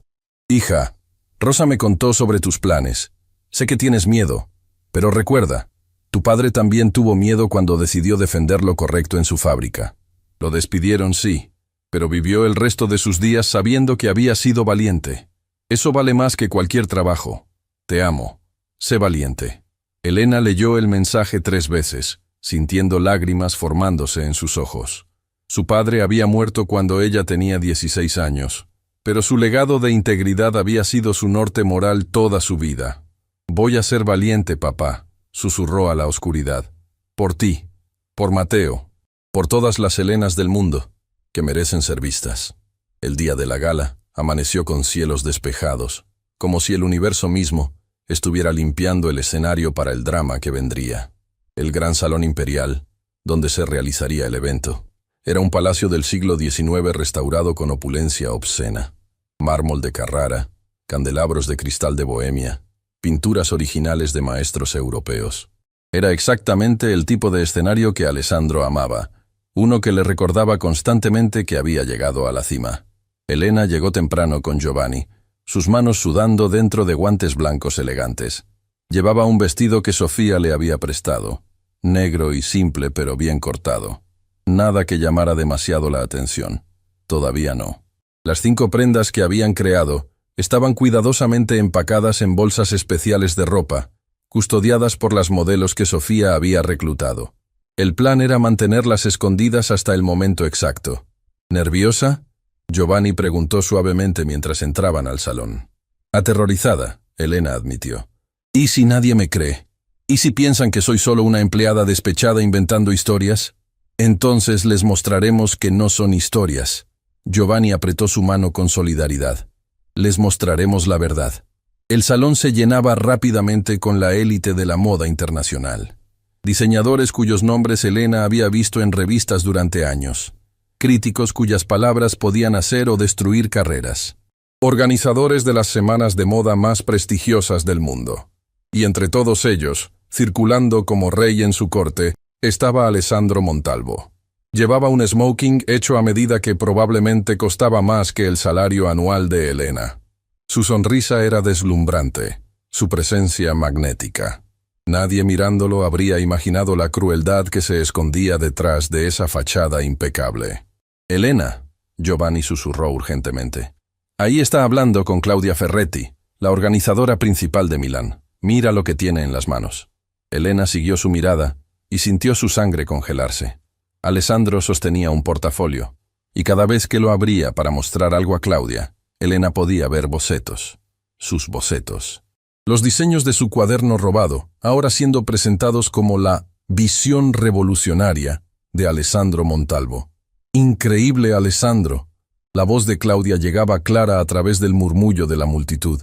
«Hija, Rosa me contó sobre tus planes. Sé que tienes miedo, pero recuerda, tu padre también tuvo miedo cuando decidió defender lo correcto en su fábrica. Lo despidieron, sí, pero vivió el resto de sus días sabiendo que había sido valiente. Eso vale más que cualquier trabajo. Te amo. Sé valiente». Elena leyó el mensaje 3 veces, sintiendo lágrimas formándose en sus ojos. Su padre había muerto cuando ella tenía 16 años, pero su legado de integridad había sido su norte moral toda su vida. «Voy a ser valiente, papá», susurró a la oscuridad. «Por ti, por Mateo, por todas las Elenas del mundo, que merecen ser vistas». El día de la gala amaneció con cielos despejados, como si el universo mismo estuviera limpiando el escenario para el drama que vendría. El gran salón imperial, donde se realizaría el evento, era un palacio del siglo XIX restaurado con opulencia obscena. Mármol de Carrara, candelabros de cristal de Bohemia, pinturas originales de maestros europeos. Era exactamente el tipo de escenario que Alessandro amaba, uno que le recordaba constantemente que había llegado a la cima. Elena llegó temprano con Giovanni, sus manos sudando dentro de guantes blancos elegantes. Llevaba un vestido que Sofía le había prestado, negro y simple pero bien cortado. Nada que llamara demasiado la atención. Todavía no. Las 5 prendas que habían creado estaban cuidadosamente empacadas en bolsas especiales de ropa, custodiadas por las modelos que Sofía había reclutado. El plan era mantenerlas escondidas hasta el momento exacto. ¿Nerviosa?, Giovanni preguntó suavemente mientras entraban al salón. Aterrorizada, Elena admitió. ¿Y si nadie me cree? ¿Y si piensan que soy solo una empleada despechada inventando historias? Entonces les mostraremos que no son historias. Giovanni apretó su mano con solidaridad. Les mostraremos la verdad. El salón se llenaba rápidamente con la élite de la moda internacional. Diseñadores cuyos nombres Elena había visto en revistas durante años. Críticos cuyas palabras podían hacer o destruir carreras. Organizadores de las semanas de moda más prestigiosas del mundo. Y entre todos ellos, circulando como rey en su corte, estaba Alessandro Montalvo. Llevaba un smoking hecho a medida que probablemente costaba más que el salario anual de Elena. Su sonrisa era deslumbrante, su presencia magnética. Nadie mirándolo habría imaginado la crueldad que se escondía detrás de esa fachada impecable. «Elena», Giovanni susurró urgentemente. «Ahí está hablando con Claudia Ferretti, la organizadora principal de Milán. Mira lo que tiene en las manos». Elena siguió su mirada y sintió su sangre congelarse. Alessandro sostenía un portafolio, y cada vez que lo abría para mostrar algo a Claudia, Elena podía ver bocetos. Sus bocetos. Los diseños de su cuaderno robado, ahora siendo presentados como la visión revolucionaria de Alessandro Montalvo. «Increíble, Alessandro». La voz de Claudia llegaba clara a través del murmullo de la multitud.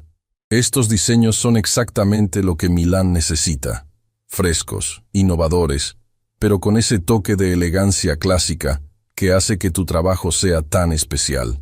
«Estos diseños son exactamente lo que Milán necesita. Frescos, innovadores, pero con ese toque de elegancia clásica que hace que tu trabajo sea tan especial».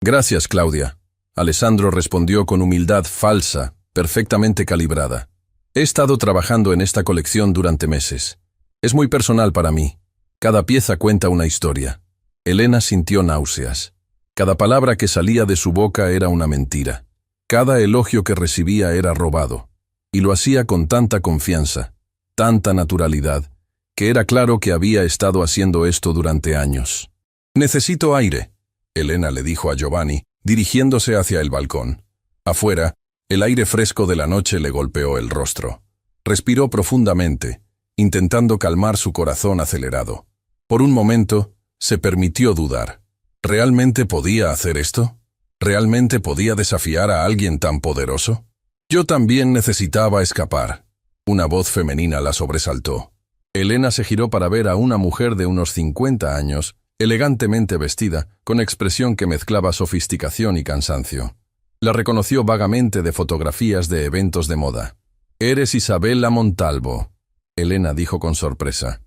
«Gracias, Claudia», Alessandro respondió con humildad falsa, perfectamente calibrada. «He estado trabajando en esta colección durante meses. Es muy personal para mí. Cada pieza cuenta una historia». Elena sintió náuseas. Cada palabra que salía de su boca era una mentira. Cada elogio que recibía era robado. Y lo hacía con tanta confianza, tanta naturalidad, que era claro que había estado haciendo esto durante años. «Necesito aire», Elena le dijo a Giovanni, dirigiéndose hacia el balcón. Afuera, el aire fresco de la noche le golpeó el rostro. Respiró profundamente, intentando calmar su corazón acelerado. Por un momento, se permitió dudar. ¿Realmente podía hacer esto? ¿Realmente podía desafiar a alguien tan poderoso? Yo también necesitaba escapar. Una voz femenina la sobresaltó. Elena se giró para ver a una mujer de unos 50 años, elegantemente vestida, con expresión que mezclaba sofisticación y cansancio. La reconoció vagamente de fotografías de eventos de moda. «Eres Isabella Montalvo», Elena dijo con sorpresa.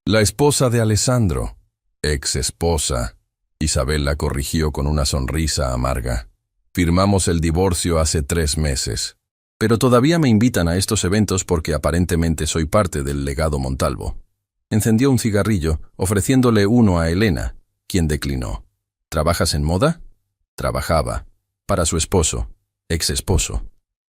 «La esposa de Alessandro». «Ex esposa», Isabella corrigió con una sonrisa amarga. «Firmamos el divorcio hace 3 meses. Pero todavía me invitan a estos eventos porque aparentemente soy parte del legado Montalvo». Encendió un cigarrillo, ofreciéndole uno a Elena, quien declinó. «¿Trabajas en moda?» Trabajaba. Para su esposo, ex esposo.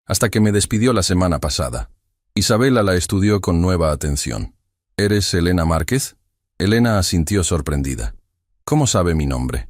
Hasta que me despidió la semana pasada. Isabella la estudió con nueva atención. ¿Eres Elena Márquez? Elena asintió sorprendida. ¿Cómo sabe mi nombre?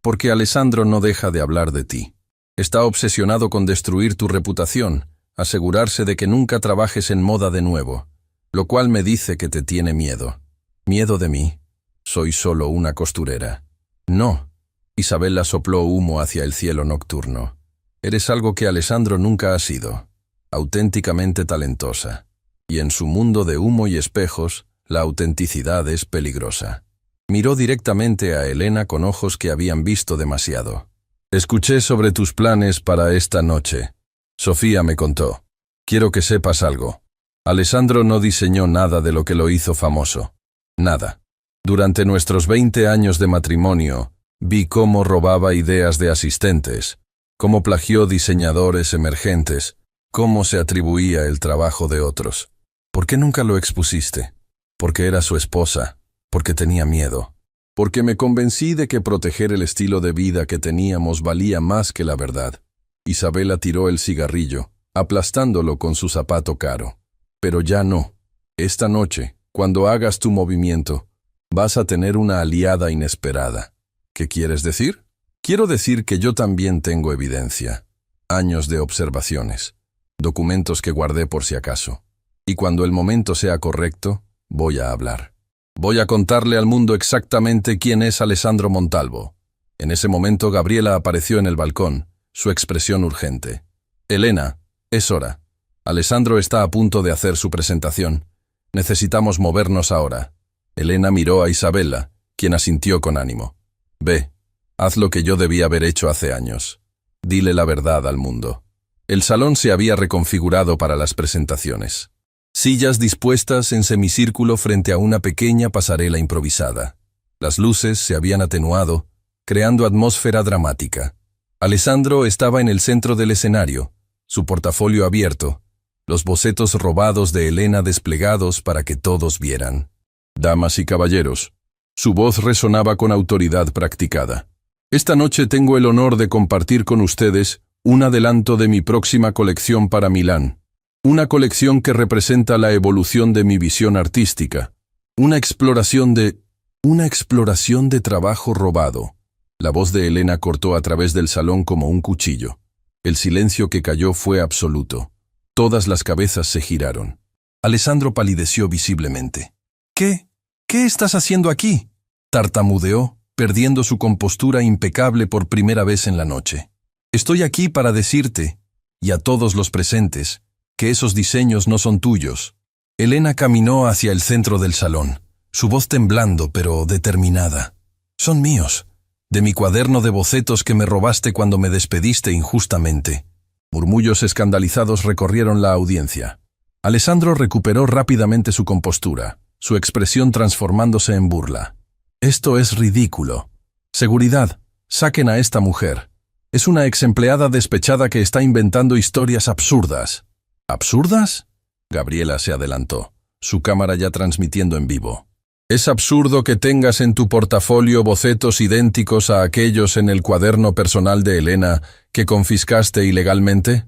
Porque Alessandro no deja de hablar de ti. Está obsesionado con destruir tu reputación, asegurarse de que nunca trabajes en moda de nuevo, lo cual me dice que te tiene miedo. ¿Miedo de mí? Soy solo una costurera. No. Isabella sopló humo hacia el cielo nocturno. Eres algo que Alessandro nunca ha sido. Auténticamente talentosa. Y en su mundo de humo y espejos, la autenticidad es peligrosa. Miró directamente a Elena con ojos que habían visto demasiado. Escuché sobre tus planes para esta noche. Sofía me contó. Quiero que sepas algo. Alessandro no diseñó nada de lo que lo hizo famoso. Nada. Durante nuestros 20 años de matrimonio, vi cómo robaba ideas de asistentes, cómo plagió diseñadores emergentes, cómo se atribuía el trabajo de otros. ¿Por qué nunca lo expusiste? Porque era su esposa, porque tenía miedo, porque me convencí de que proteger el estilo de vida que teníamos valía más que la verdad. Isabella tiró el cigarrillo, aplastándolo con su zapato caro. Pero ya no. Esta noche, cuando hagas tu movimiento, vas a tener una aliada inesperada. ¿Qué quieres decir? Quiero decir que yo también tengo evidencia. Años de observaciones. Documentos que guardé por si acaso. Y cuando el momento sea correcto, voy a hablar. Voy a contarle al mundo exactamente quién es Alessandro Montalvo. En ese momento Gabriela apareció en el balcón, su expresión urgente. Elena, es hora. Alessandro está a punto de hacer su presentación. Necesitamos movernos ahora. Elena miró a Isabella, quien asintió con ánimo. Ve, haz lo que yo debía haber hecho hace años. Dile la verdad al mundo. El salón se había reconfigurado para las presentaciones. Sillas dispuestas en semicírculo frente a una pequeña pasarela improvisada. Las luces se habían atenuado, creando atmósfera dramática. Alessandro estaba en el centro del escenario, su portafolio abierto, los bocetos robados de Elena desplegados para que todos vieran. Damas y caballeros, su voz resonaba con autoridad practicada. Esta noche tengo el honor de compartir con ustedes un adelanto de mi próxima colección para Milán. Una colección que representa la evolución de mi visión artística. Una exploración de trabajo robado. La voz de Elena cortó a través del salón como un cuchillo. El silencio que cayó fue absoluto. Todas las cabezas se giraron. Alessandro palideció visiblemente. ¿Qué estás haciendo aquí?, tartamudeó, perdiendo su compostura impecable por primera vez en la noche. Estoy aquí para decirte, y a todos los presentes, que esos diseños no son tuyos. Elena caminó hacia el centro del salón, su voz temblando pero determinada. Son míos, de mi cuaderno de bocetos que me robaste cuando me despediste injustamente. Murmullos escandalizados recorrieron la audiencia. Alessandro recuperó rápidamente su compostura, su expresión transformándose en burla. Esto es ridículo. Seguridad, saquen a esta mujer. Es una exempleada despechada que está inventando historias absurdas. ¿Absurdas? Gabriela se adelantó, su cámara ya transmitiendo en vivo. ¿Es absurdo que tengas en tu portafolio bocetos idénticos a aquellos en el cuaderno personal de Elena que confiscaste ilegalmente?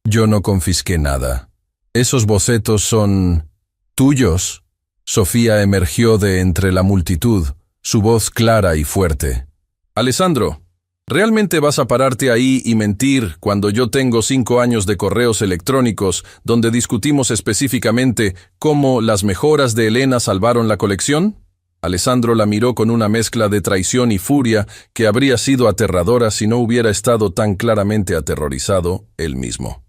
Yo no confisqué nada. Esos bocetos son tuyos. Sofía emergió de entre la multitud, su voz clara y fuerte. Alessandro, ¿realmente vas a pararte ahí y mentir cuando yo tengo 5 años de correos electrónicos donde discutimos específicamente cómo las mejoras de Elena salvaron la colección? Alessandro la miró con una mezcla de traición y furia que habría sido aterradora si no hubiera estado tan claramente aterrorizado él mismo.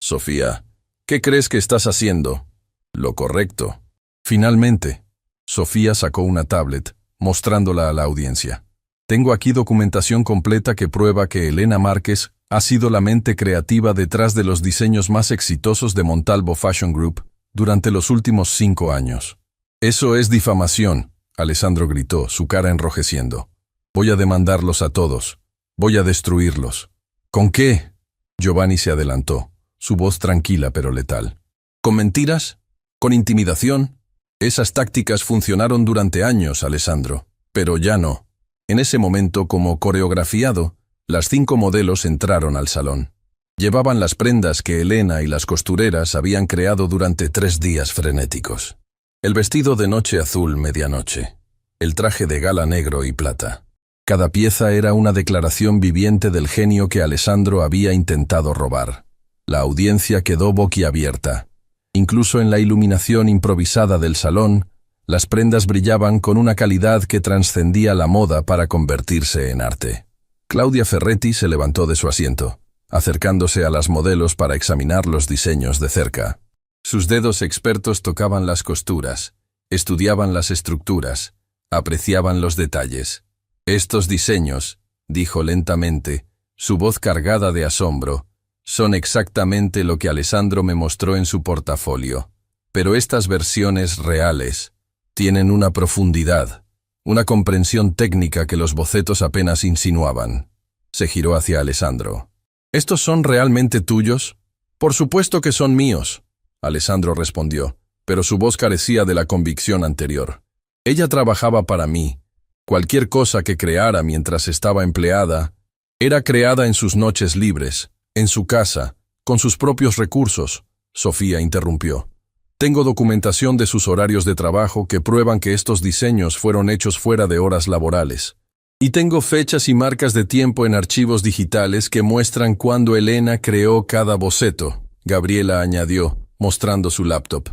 Sofía, ¿qué crees que estás haciendo? Lo correcto. Finalmente, Sofía sacó una tablet, mostrándola a la audiencia. Tengo aquí documentación completa que prueba que Elena Márquez ha sido la mente creativa detrás de los diseños más exitosos de Montalvo Fashion Group durante los últimos 5 años. Eso es difamación, Alessandro gritó, su cara enrojeciendo. Voy a demandarlos a todos. Voy a destruirlos. ¿Con qué? Giovanni se adelantó, su voz tranquila pero letal. ¿Con mentiras? ¿Con intimidación? Esas tácticas funcionaron durante años, Alessandro, pero ya no. En ese momento, como coreografiado, las 5 modelos entraron al salón. Llevaban las prendas que Elena y las costureras habían creado durante 3 días frenéticos. El vestido de noche azul medianoche, el traje de gala negro y plata. Cada pieza era una declaración viviente del genio que Alessandro había intentado robar. La audiencia quedó boquiabierta. Incluso en la iluminación improvisada del salón, las prendas brillaban con una calidad que trascendía la moda para convertirse en arte. Claudia Ferretti se levantó de su asiento, acercándose a las modelos para examinar los diseños de cerca. Sus dedos expertos tocaban las costuras, estudiaban las estructuras, apreciaban los detalles. Estos diseños, dijo lentamente, su voz cargada de asombro, son exactamente lo que Alessandro me mostró en su portafolio. Pero estas versiones reales tienen una profundidad, una comprensión técnica que los bocetos apenas insinuaban. Se giró hacia Alessandro. ¿Estos son realmente tuyos? Por supuesto que son míos, Alessandro respondió, pero su voz carecía de la convicción anterior. Ella trabajaba para mí. Cualquier cosa que creara mientras estaba empleada, era creada en sus noches libres, en su casa, con sus propios recursos. Sofía interrumpió. Tengo documentación de sus horarios de trabajo que prueban que estos diseños fueron hechos fuera de horas laborales. Y tengo fechas y marcas de tiempo en archivos digitales que muestran cuándo Elena creó cada boceto, Gabriela añadió, mostrando su laptop.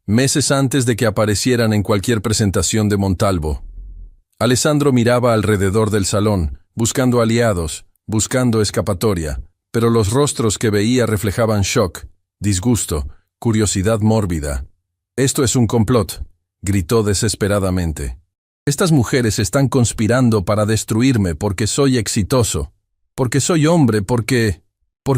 Meses antes de que aparecieran en cualquier presentación de Montalvo. Alessandro miraba alrededor del salón, buscando aliados, buscando escapatoria, pero los rostros que veía reflejaban shock, disgusto, curiosidad mórbida. «Esto es un complot», gritó desesperadamente. «Estas mujeres están conspirando para destruirme porque soy exitoso, porque soy hombre, porque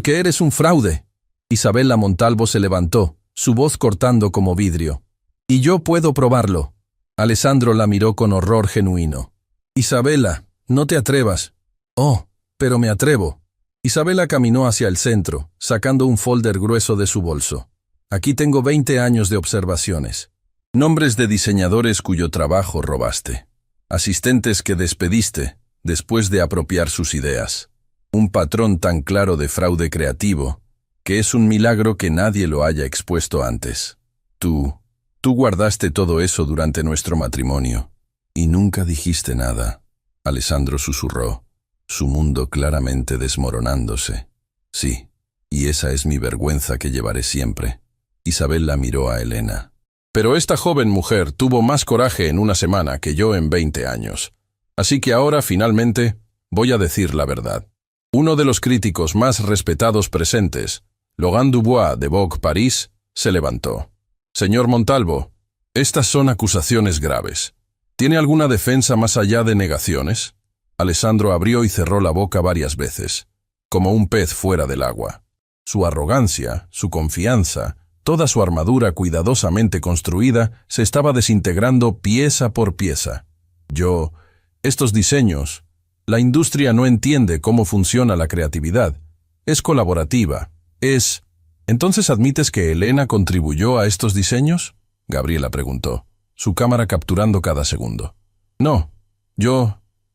eres un fraude». Isabella Montalvo se levantó, su voz cortando como vidrio. «Y yo puedo probarlo». Alessandro la miró con horror genuino. «Isabella, no te atrevas». «Oh, pero me atrevo». Isabella caminó hacia el centro, sacando un folder grueso de su bolso. «Aquí tengo 20 años de observaciones. Nombres de diseñadores cuyo trabajo robaste. Asistentes que despediste después de apropiar sus ideas. Un patrón tan claro de fraude creativo que es un milagro que nadie lo haya expuesto antes. Tú guardaste todo eso durante nuestro matrimonio y nunca dijiste nada». Alessandro susurró, su mundo claramente desmoronándose. «Sí, y esa es mi vergüenza que llevaré siempre». Isabella miró a Elena. «Pero esta joven mujer tuvo más coraje en una semana que yo en 20 años. Así que ahora, finalmente, voy a decir la verdad». Uno de los críticos más respetados presentes, Laurent Dubois de Vogue París, se levantó. «Señor Montalvo, estas son acusaciones graves. ¿Tiene alguna defensa más allá de negaciones?» Alessandro abrió y cerró la boca varias veces, como un pez fuera del agua. Su arrogancia, su confianza, toda su armadura cuidadosamente construida se estaba desintegrando pieza por pieza. Estos diseños, la industria no entiende cómo funciona la creatividad. Es colaborativa, ¿Entonces admites que Elena contribuyó a estos diseños?, Gabriela preguntó, su cámara capturando cada segundo. «No,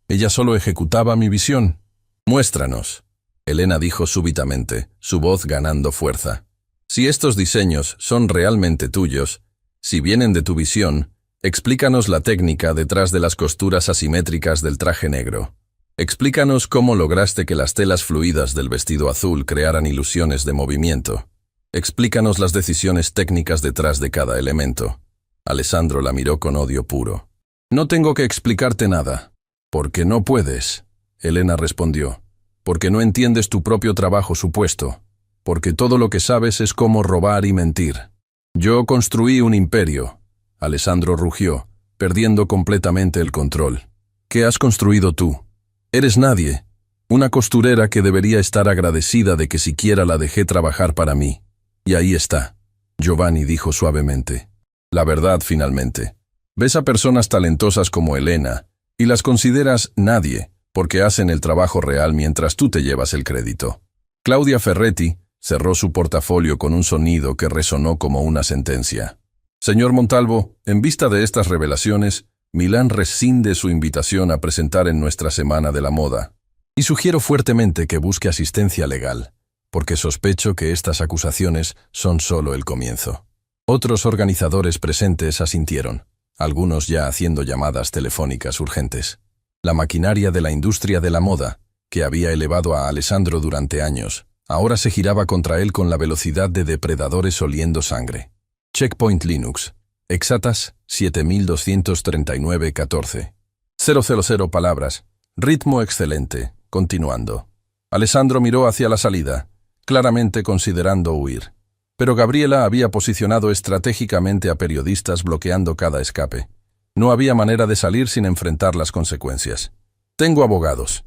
ella solo ejecutaba mi visión». «Muéstranos», Elena dijo súbitamente, su voz ganando fuerza. «Si estos diseños son realmente tuyos, si vienen de tu visión, explícanos la técnica detrás de las costuras asimétricas del traje negro. Explícanos cómo lograste que las telas fluidas del vestido azul crearan ilusiones de movimiento. Explícanos las decisiones técnicas detrás de cada elemento». Alessandro la miró con odio puro. «No tengo que explicarte nada». «Porque no puedes», Elena respondió. «Porque no entiendes tu propio trabajo supuesto. porque todo lo que sabes es cómo robar y mentir. Yo construí un imperio. Alessandro rugió, perdiendo completamente el control. ¿Qué has construido tú? Eres nadie. Una costurera que debería estar agradecida de que siquiera la dejé trabajar para mí. Y ahí está. Giovanni dijo suavemente. La verdad, finalmente. Ves a personas talentosas como Elena y las consideras nadie, porque hacen el trabajo real mientras tú te llevas el crédito. Claudia Ferretti cerró su portafolio con un sonido que resonó como una sentencia. Señor Montalvo, en vista de estas revelaciones, Milán rescinde su invitación a presentar en nuestra Semana de la Moda. Y sugiero fuertemente que busque asistencia legal, porque sospecho que estas acusaciones son solo el comienzo. Otros organizadores presentes asintieron, algunos ya haciendo llamadas telefónicas urgentes. La maquinaria de la industria de la moda, que había elevado a Alessandro durante años, ahora se giraba contra él con la velocidad de depredadores oliendo sangre. Checkpoint Linux. Exatas 7239-14. 000 palabras. Ritmo excelente. Continuando. Alessandro miró hacia la salida, claramente considerando huir. Pero Gabriela había posicionado estratégicamente a periodistas bloqueando cada escape. No había manera de salir sin enfrentar las consecuencias. Tengo abogados,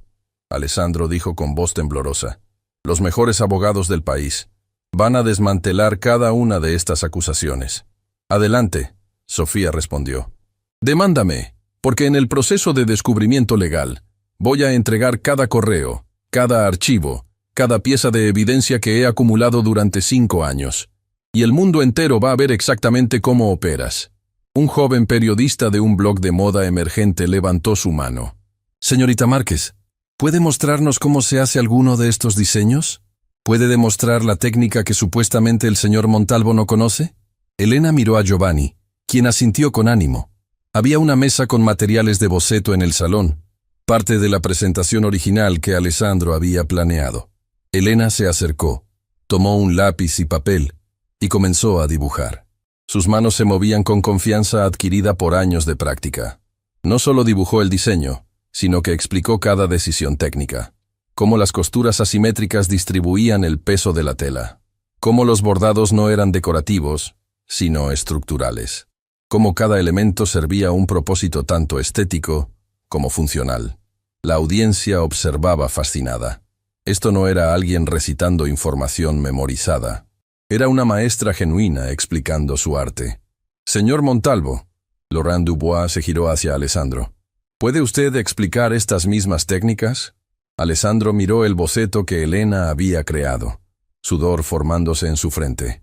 Alessandro dijo con voz temblorosa. Los mejores abogados del país. Van a desmantelar cada una de estas acusaciones. Adelante, Sofía respondió. Demándame, porque en el proceso de descubrimiento legal voy a entregar cada correo, cada archivo, cada pieza de evidencia que he acumulado durante 5 años. Y el mundo entero va a ver exactamente cómo operas. Un joven periodista de un blog de moda emergente levantó su mano. Señorita Márquez, ¿puede mostrarnos cómo se hace alguno de estos diseños? ¿Puede demostrar la técnica que supuestamente el señor Montalvo no conoce? Elena miró a Giovanni, quien asintió con ánimo. Había una mesa con materiales de boceto en el salón, parte de la presentación original que Alessandro había planeado. Elena se acercó, tomó un lápiz y papel y comenzó a dibujar. Sus manos se movían con confianza adquirida por años de práctica. No solo dibujó el diseño, sino que explicó cada decisión técnica. Cómo las costuras asimétricas distribuían el peso de la tela. Cómo los bordados no eran decorativos, sino estructurales. Cómo cada elemento servía a un propósito tanto estético como funcional. La audiencia observaba fascinada. Esto no era alguien recitando información memorizada. Era una maestra genuina explicando su arte. Señor Montalvo, Laurent Dubois se giró hacia Alessandro. ¿Puede usted explicar estas mismas técnicas? Alessandro miró el boceto que Elena había creado, sudor formándose en su frente.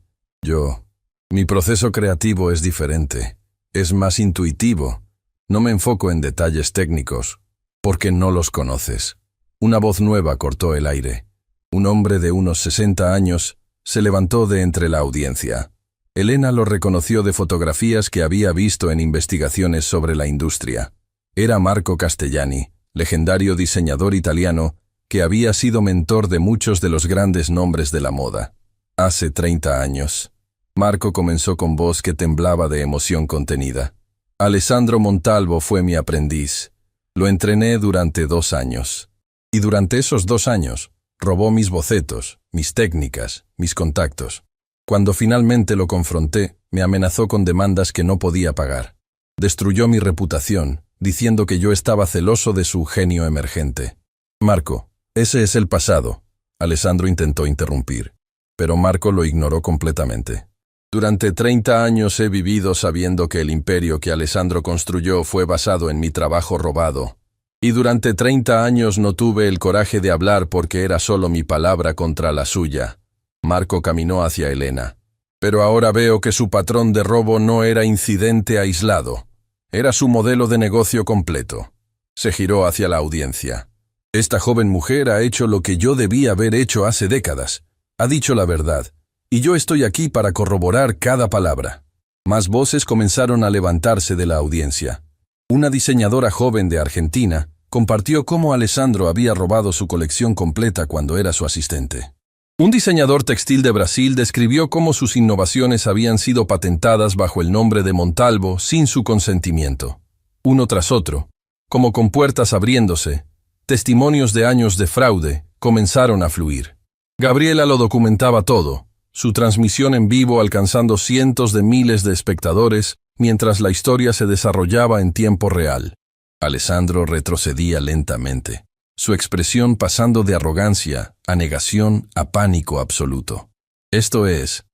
Mi proceso creativo es diferente, es más intuitivo. No me enfoco en detalles técnicos, porque no los conoces. Una voz nueva cortó el aire. Un hombre de unos 60 años se levantó de entre la audiencia. Elena lo reconoció de fotografías que había visto en investigaciones sobre la industria. Era Marco Castellani, legendario diseñador italiano que había sido mentor de muchos de los grandes nombres de la moda. Hace 30 años. Marco comenzó con voz que temblaba de emoción contenida. Alessandro Montalvo fue mi aprendiz. Lo entrené durante 2 años. Y durante esos 2 años, robó mis bocetos, mis técnicas, mis contactos. Cuando finalmente lo confronté, me amenazó con demandas que no podía pagar. Destruyó mi reputación, diciendo que yo estaba celoso de su genio emergente. Marco, ese es el pasado. Alessandro intentó interrumpir, pero Marco lo ignoró completamente. Durante 30 años he vivido sabiendo que el imperio que Alessandro construyó fue basado en mi trabajo robado. Y durante 30 años no tuve el coraje de hablar porque era solo mi palabra contra la suya. Marco caminó hacia Elena. Pero ahora veo que su patrón de robo no era incidente aislado. Era su modelo de negocio completo. Se giró hacia la audiencia. Esta joven mujer ha hecho lo que yo debía haber hecho hace décadas. Ha dicho la verdad. Y yo estoy aquí para corroborar cada palabra. Más voces comenzaron a levantarse de la audiencia. Una diseñadora joven de Argentina compartió cómo Alessandro había robado su colección completa cuando era su asistente. Un diseñador textil de Brasil describió cómo sus innovaciones habían sido patentadas bajo el nombre de Montalvo sin su consentimiento. Uno tras otro, como con puertas abriéndose, testimonios de años de fraude comenzaron a fluir. Gabriela lo documentaba todo, su transmisión en vivo alcanzando cientos de miles de espectadores mientras la historia se desarrollaba en tiempo real. Alessandro retrocedía lentamente, su expresión pasando de arrogancia a negación a pánico absoluto. Esto es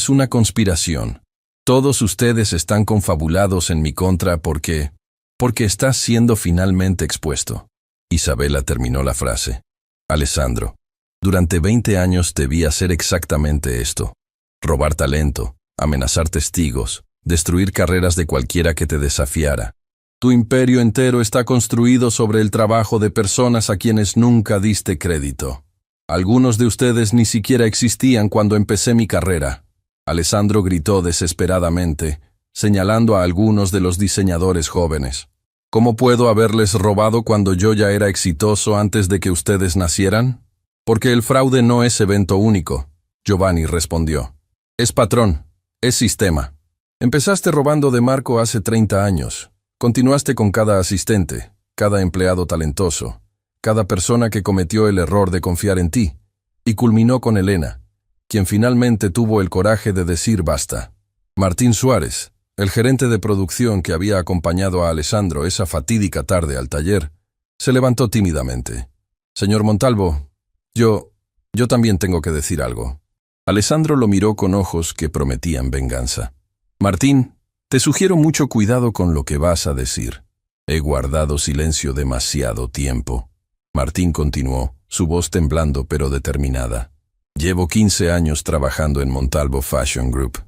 una conspiración. Todos ustedes están confabulados en mi contra porque estás siendo finalmente expuesto. Isabela terminó la frase. Alessandro, durante 20 años te vi hacer exactamente esto. Robar talento, amenazar testigos, destruir carreras de cualquiera que te desafiara. Tu imperio entero está construido sobre el trabajo de personas a quienes nunca diste crédito. Algunos de ustedes ni siquiera existían cuando empecé mi carrera. Alessandro gritó desesperadamente, señalando a algunos de los diseñadores jóvenes. ¿Cómo puedo haberles robado cuando yo ya era exitoso antes de que ustedes nacieran? Porque el fraude no es evento único, Giovanni respondió. Es patrón, es sistema. Empezaste robando de Marco hace 30 años. Continuaste con cada asistente, cada empleado talentoso, cada persona que cometió el error de confiar en ti, y culminó con Elena, quien finalmente tuvo el coraje de decir basta. Martín Suárez, el gerente de producción que había acompañado a Alessandro esa fatídica tarde al taller, se levantó tímidamente. Señor Montalvo, yo también tengo que decir algo. Alessandro lo miró con ojos que prometían venganza. Martín, te sugiero mucho cuidado con lo que vas a decir. He guardado silencio demasiado tiempo. Martín continuó, su voz temblando pero determinada. Llevo 15 años trabajando en Montalvo Fashion Group,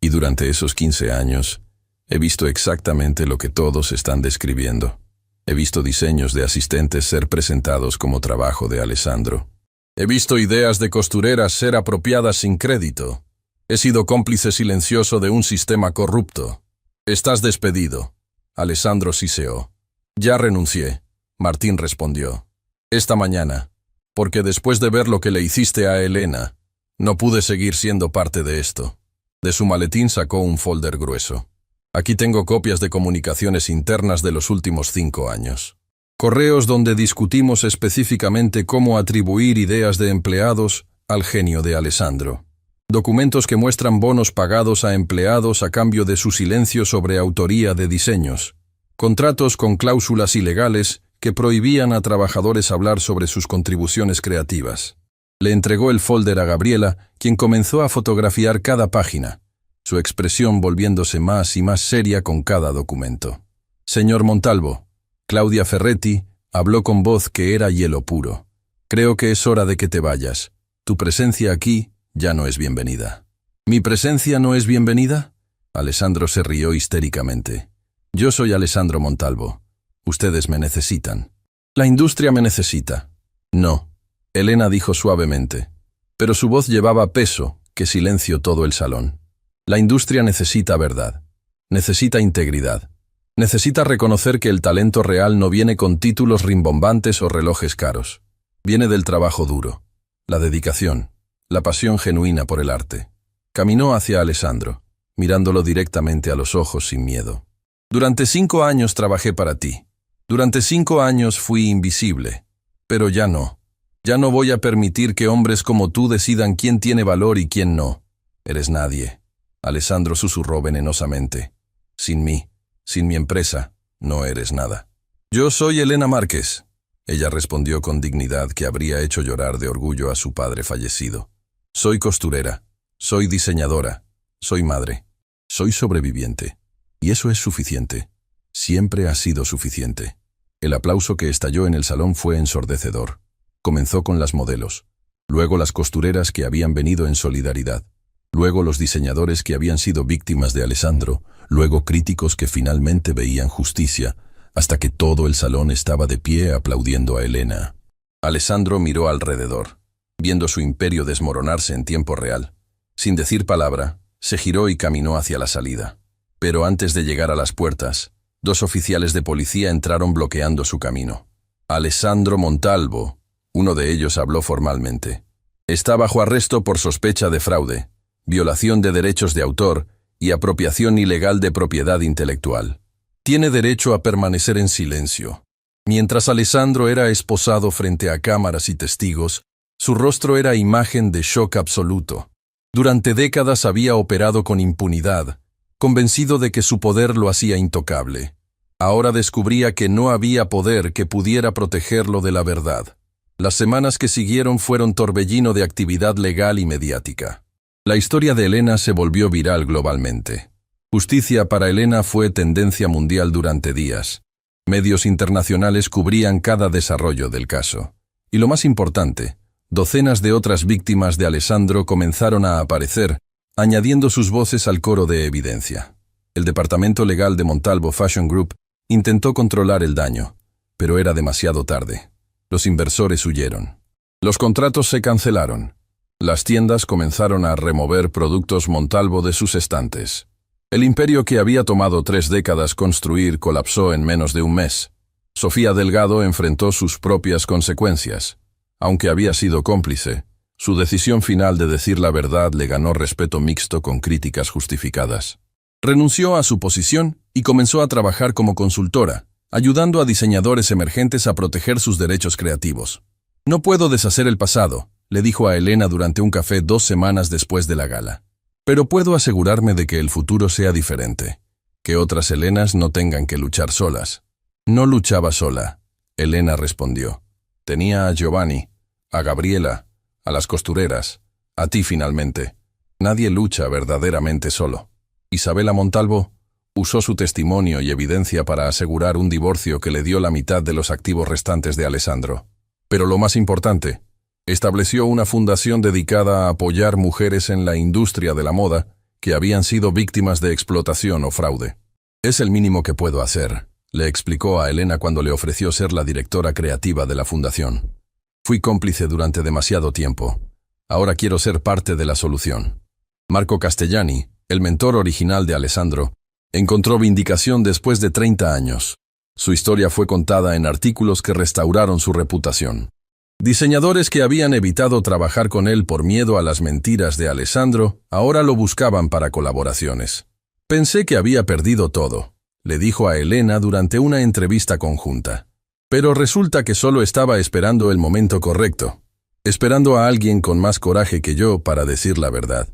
y durante esos 15 años he visto exactamente lo que todos están describiendo. He visto diseños de asistentes ser presentados como trabajo de Alessandro. He visto ideas de costureras ser apropiadas sin crédito. He sido cómplice silencioso de un sistema corrupto. Estás despedido. Alessandro siseó. Ya renuncié, Martín respondió. Esta mañana, porque después de ver lo que le hiciste a Elena, no pude seguir siendo parte de esto. De su maletín sacó un folder grueso. Aquí tengo copias de comunicaciones internas de los últimos 5 años. Correos donde discutimos específicamente cómo atribuir ideas de empleados al genio de Alessandro. Documentos que muestran bonos pagados a empleados a cambio de su silencio sobre autoría de diseños. Contratos con cláusulas ilegales que prohibían a trabajadores hablar sobre sus contribuciones creativas. Le entregó el folder a Gabriela, quien comenzó a fotografiar cada página, su expresión volviéndose más y más seria con cada documento. Señor Montalvo, Claudia Ferretti habló con voz que era hielo puro. Creo que es hora de que te vayas. Tu presencia aquí ya no es bienvenida. ¿Mi presencia no es bienvenida? Alessandro se rió histéricamente. Yo soy Alessandro Montalvo. Ustedes me necesitan. La industria me necesita. No, Elena dijo suavemente, pero su voz llevaba peso que silenció todo el salón. La industria necesita verdad. Necesita integridad. Necesita reconocer que el talento real no viene con títulos rimbombantes o relojes caros. Viene del trabajo duro, la dedicación, la pasión genuina por el arte. Caminó hacia Alessandro, mirándolo directamente a los ojos sin miedo. Durante 5 años trabajé para ti. Durante 5 años fui invisible. Pero ya no. Ya no voy a permitir que hombres como tú decidan quién tiene valor y quién no. Eres nadie. Alessandro susurró venenosamente. Sin mí, sin mi empresa, no eres nada. Yo soy Elena Márquez. Ella respondió con dignidad que habría hecho llorar de orgullo a su padre fallecido. Soy costurera. Soy diseñadora. Soy madre. Soy sobreviviente. Y eso es suficiente. Siempre ha sido suficiente. El aplauso que estalló en el salón fue ensordecedor. Comenzó con las modelos, luego las costureras que habían venido en solidaridad, luego los diseñadores que habían sido víctimas de Alessandro, luego críticos que finalmente veían justicia, hasta que todo el salón estaba de pie aplaudiendo a Elena. Alessandro miró alrededor, viendo su imperio desmoronarse en tiempo real. Sin decir palabra, se giró y caminó hacia la salida. Pero antes de llegar a las puertas, 2 oficiales de policía entraron bloqueando su camino. Alessandro Montalvo, uno de ellos habló formalmente. Está bajo arresto por sospecha de fraude, violación de derechos de autor y apropiación ilegal de propiedad intelectual. Tiene derecho a permanecer en silencio. Mientras Alessandro era esposado frente a cámaras y testigos, Su rostro era imagen de shock absoluto. Durante décadas había operado con impunidad, convencido de que su poder lo hacía intocable. Ahora descubría que no había poder que pudiera protegerlo de la verdad. Las semanas que siguieron fueron torbellino de actividad legal y mediática. La historia de Elena se volvió viral globalmente. Justicia para Elena fue tendencia mundial durante días. Medios internacionales cubrían cada desarrollo del caso. Y lo más importante, docenas de otras víctimas de Alessandro comenzaron a aparecer, añadiendo sus voces al coro de evidencia. El departamento legal de Montalvo Fashion Group intentó controlar el daño, pero era demasiado tarde. Los inversores huyeron. Los contratos se cancelaron. Las tiendas comenzaron a remover productos Montalvo de sus estantes. El imperio que había tomado 3 décadas construir colapsó en menos de un mes. Sofía Delgado enfrentó sus propias consecuencias. Aunque había sido cómplice, su decisión final de decir la verdad le ganó respeto mixto con críticas justificadas. Renunció a su posición y comenzó a trabajar como consultora, ayudando a diseñadores emergentes a proteger sus derechos creativos. «No puedo deshacer el pasado», le dijo a Elena durante un café 2 semanas después de la gala. «Pero puedo asegurarme de que el futuro sea diferente, que otras Elenas no tengan que luchar solas». «No luchaba sola», Elena respondió. «Tenía a Giovanni, a Gabriela, a las costureras, a ti finalmente. Nadie lucha verdaderamente solo». Isabela Montalvo usó su testimonio y evidencia para asegurar un divorcio que le dio la mitad de los activos restantes de Alessandro. Pero lo más importante, estableció una fundación dedicada a apoyar mujeres en la industria de la moda que habían sido víctimas de explotación o fraude. «Es el mínimo que puedo hacer», le explicó a Elena cuando le ofreció ser la directora creativa de la fundación. «Fui cómplice durante demasiado tiempo. Ahora quiero ser parte de la solución». Marco Castellani, el mentor original de Alessandro, encontró vindicación después de 30 años. Su historia fue contada en artículos que restauraron su reputación. Diseñadores que habían evitado trabajar con él por miedo a las mentiras de Alessandro, ahora lo buscaban para colaboraciones. «Pensé que había perdido todo», le dijo a Elena durante una entrevista conjunta. «Pero resulta que solo estaba esperando el momento correcto, esperando a alguien con más coraje que yo para decir la verdad».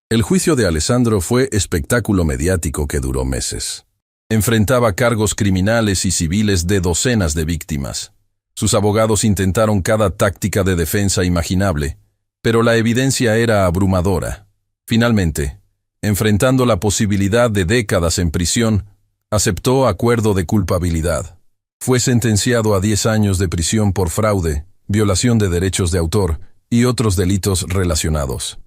El juicio de Alessandro fue espectáculo mediático que duró meses. Enfrentaba cargos criminales y civiles de docenas de víctimas. Sus abogados intentaron cada táctica de defensa imaginable, pero la evidencia era abrumadora. Finalmente, enfrentando la posibilidad de décadas en prisión, aceptó acuerdo de culpabilidad. Fue sentenciado a 10 años de prisión por fraude, violación de derechos de autor y otros delitos relacionados.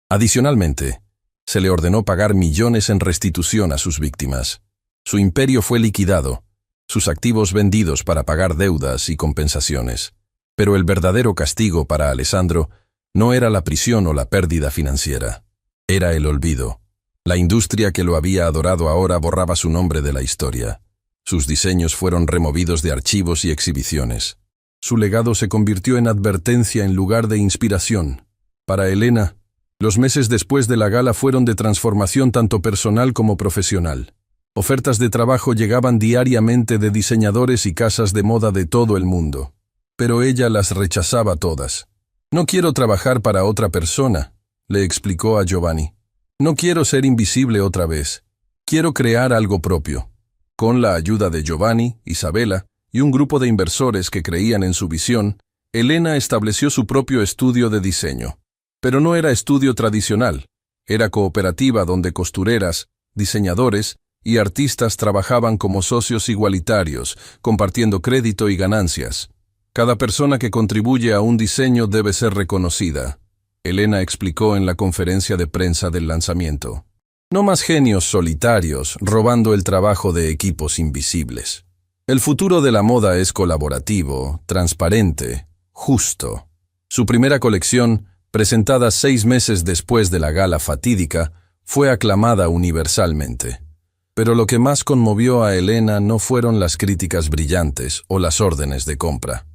Adicionalmente, se le ordenó pagar millones en restitución a sus víctimas. Su imperio fue liquidado, sus activos vendidos para pagar deudas y compensaciones. Pero el verdadero castigo para Alessandro no era la prisión o la pérdida financiera. Era el olvido. La industria que lo había adorado ahora borraba su nombre de la historia. Sus diseños fueron removidos de archivos y exhibiciones. Su legado se convirtió en advertencia en lugar de inspiración. Para Elena, los meses después de la gala fueron de transformación tanto personal como profesional. Ofertas de trabajo llegaban diariamente de diseñadores y casas de moda de todo el mundo. Pero ella las rechazaba todas. «No quiero trabajar para otra persona», le explicó a Giovanni. «No quiero ser invisible otra vez. Quiero crear algo propio». Con la ayuda de Giovanni, Isabela y un grupo de inversores que creían en su visión, Elena estableció su propio estudio de diseño. Pero no era estudio tradicional, era cooperativa donde costureras, diseñadores y artistas trabajaban como socios igualitarios, compartiendo crédito y ganancias. Cada persona que contribuye a un diseño debe ser reconocida, Elena explicó en la conferencia de prensa del lanzamiento. No más genios solitarios robando el trabajo de equipos invisibles. El futuro de la moda es colaborativo, transparente, justo. Su primera colección, presentada 6 meses después de la gala fatídica, fue aclamada universalmente. Pero lo que más conmovió a Elena no fueron las críticas brillantes o las órdenes de compra.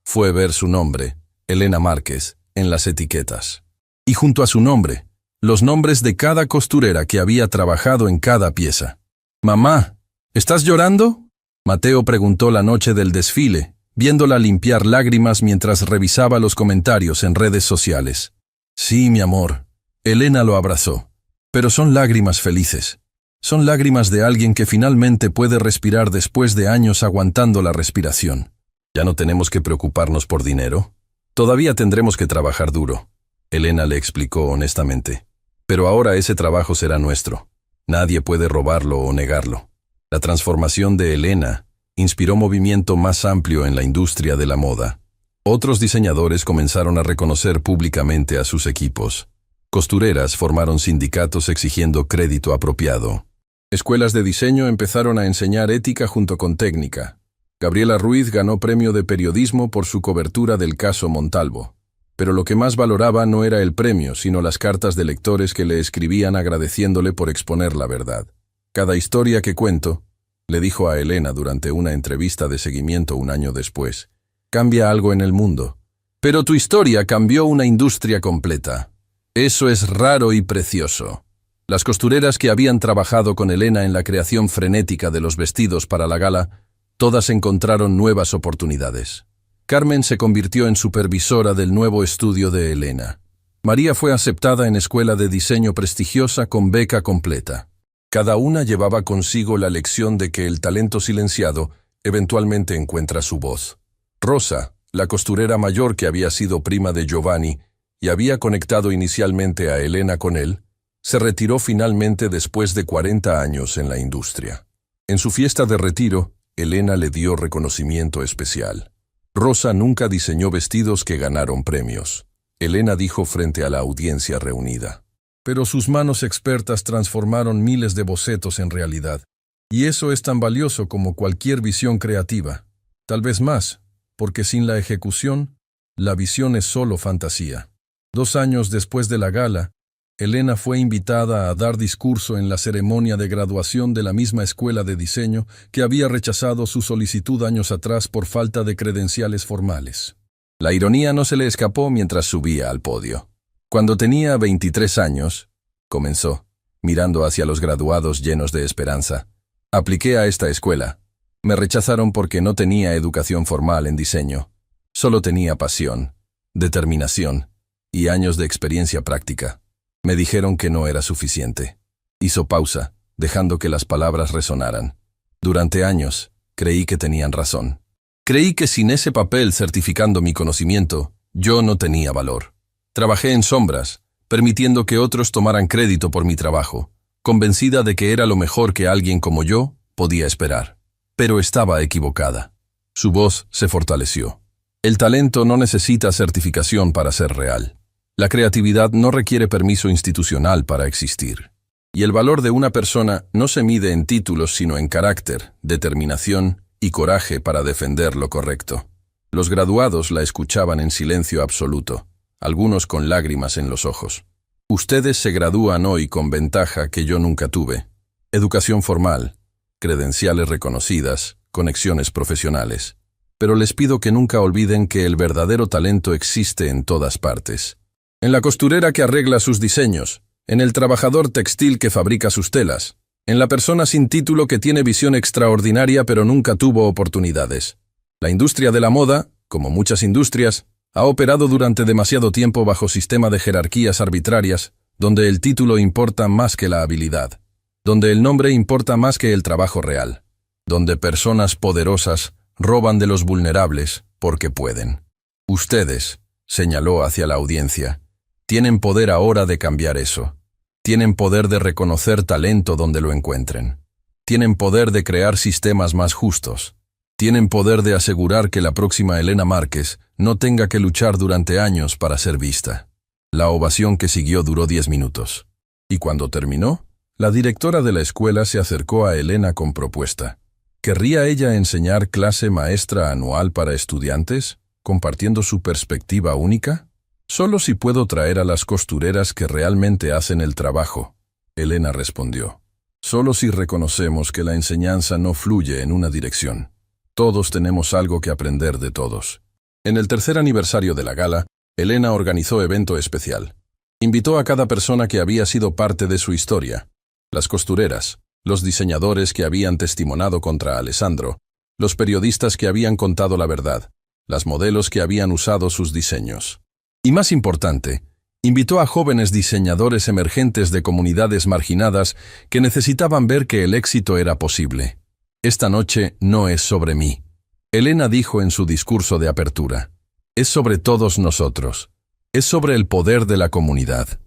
Fue ver su nombre, Elena Márquez, en las etiquetas. Y junto a su nombre, los nombres de cada costurera que había trabajado en cada pieza. «Mamá, ¿estás llorando?», Mateo preguntó la noche del desfile, viéndola limpiar lágrimas mientras revisaba los comentarios en redes sociales. Sí, mi amor. Elena lo abrazó. Pero son lágrimas felices. Son lágrimas de alguien que finalmente puede respirar después de años aguantando la respiración. ¿Ya no tenemos que preocuparnos por dinero? Todavía tendremos que trabajar duro, Elena le explicó honestamente. Pero ahora ese trabajo será nuestro. Nadie puede robarlo o negarlo. La transformación de Elena inspiró movimiento más amplio en la industria de la moda. Otros diseñadores comenzaron a reconocer públicamente a sus equipos. Costureras formaron sindicatos exigiendo crédito apropiado. Escuelas de diseño empezaron a enseñar ética junto con técnica. Gabriela Ruiz ganó premio de periodismo por su cobertura del caso Montalvo. Pero lo que más valoraba no era el premio, sino las cartas de lectores que le escribían agradeciéndole por exponer la verdad. Cada historia que cuento, le dijo a Elena durante una entrevista de seguimiento un año después, cambia algo en el mundo. Pero tu historia cambió una industria completa. Eso es raro y precioso. Las costureras que habían trabajado con Elena en la creación frenética de los vestidos para la gala, todas encontraron nuevas oportunidades. Carmen se convirtió en supervisora del nuevo estudio de Elena. María fue aceptada en escuela de diseño prestigiosa con beca completa. Cada una llevaba consigo la lección de que el talento silenciado eventualmente encuentra su voz. Rosa, la costurera mayor que había sido prima de Giovanni y había conectado inicialmente a Elena con él, se retiró finalmente después de 40 años en la industria. En su fiesta de retiro, Elena le dio reconocimiento especial. Rosa nunca diseñó vestidos que ganaron premios. Elena dijo frente a la audiencia reunida. Pero sus manos expertas transformaron miles de bocetos en realidad. Y eso es tan valioso como cualquier visión creativa. Tal vez más, porque sin la ejecución, la visión es solo fantasía. 2 años después de la gala, Elena fue invitada a dar discurso en la ceremonia de graduación de la misma escuela de diseño que había rechazado su solicitud años atrás por falta de credenciales formales. La ironía no se le escapó mientras subía al podio. Cuando tenía 23 años, comenzó, mirando hacia los graduados llenos de esperanza. Apliqué a esta escuela. Me rechazaron porque no tenía educación formal en diseño. Solo tenía pasión, determinación y años de experiencia práctica. Me dijeron que no era suficiente. Hizo pausa, dejando que las palabras resonaran. Durante años, creí que tenían razón. Creí que sin ese papel certificando mi conocimiento, yo no tenía valor. Trabajé en sombras, permitiendo que otros tomaran crédito por mi trabajo, convencida de que era lo mejor que alguien como yo podía esperar. Pero estaba equivocada. Su voz se fortaleció. El talento no necesita certificación para ser real. La creatividad no requiere permiso institucional para existir. Y el valor de una persona no se mide en títulos sino en carácter, determinación y coraje para defender lo correcto. Los graduados la escuchaban en silencio absoluto, algunos con lágrimas en los ojos. Ustedes se gradúan hoy con ventaja que yo nunca tuve. Educación formal, credenciales reconocidas, conexiones profesionales. Pero les pido que nunca olviden que el verdadero talento existe en todas partes. En la costurera que arregla sus diseños, en el trabajador textil que fabrica sus telas, en la persona sin título que tiene visión extraordinaria pero nunca tuvo oportunidades. La industria de la moda, como muchas industrias, ha operado durante demasiado tiempo bajo sistema de jerarquías arbitrarias, donde el título importa más que la habilidad, donde el nombre importa más que el trabajo real, donde personas poderosas roban de los vulnerables porque pueden. Ustedes, señaló hacia la audiencia, tienen poder ahora de cambiar eso. Tienen poder de reconocer talento donde lo encuentren. Tienen poder de crear sistemas más justos. Tienen poder de asegurar que la próxima Elena Márquez no tenga que luchar durante años para ser vista. La ovación que siguió duró 10 minutos. Y cuando terminó, la directora de la escuela se acercó a Elena con propuesta. ¿Querría ella enseñar clase maestra anual para estudiantes, compartiendo su perspectiva única? Solo si puedo traer a las costureras que realmente hacen el trabajo, Elena respondió. Solo si reconocemos que la enseñanza no fluye en una dirección. Todos tenemos algo que aprender de todos. En el 3er aniversario de la gala, Elena organizó evento especial. Invitó a cada persona que había sido parte de su historia. Las costureras, los diseñadores que habían testimonado contra Alessandro, los periodistas que habían contado la verdad, las modelos que habían usado sus diseños. Y más importante, invitó a jóvenes diseñadores emergentes de comunidades marginadas que necesitaban ver que el éxito era posible. Esta noche no es sobre mí, Elena dijo en su discurso de apertura. Es sobre todos nosotros. Es sobre el poder de la comunidad.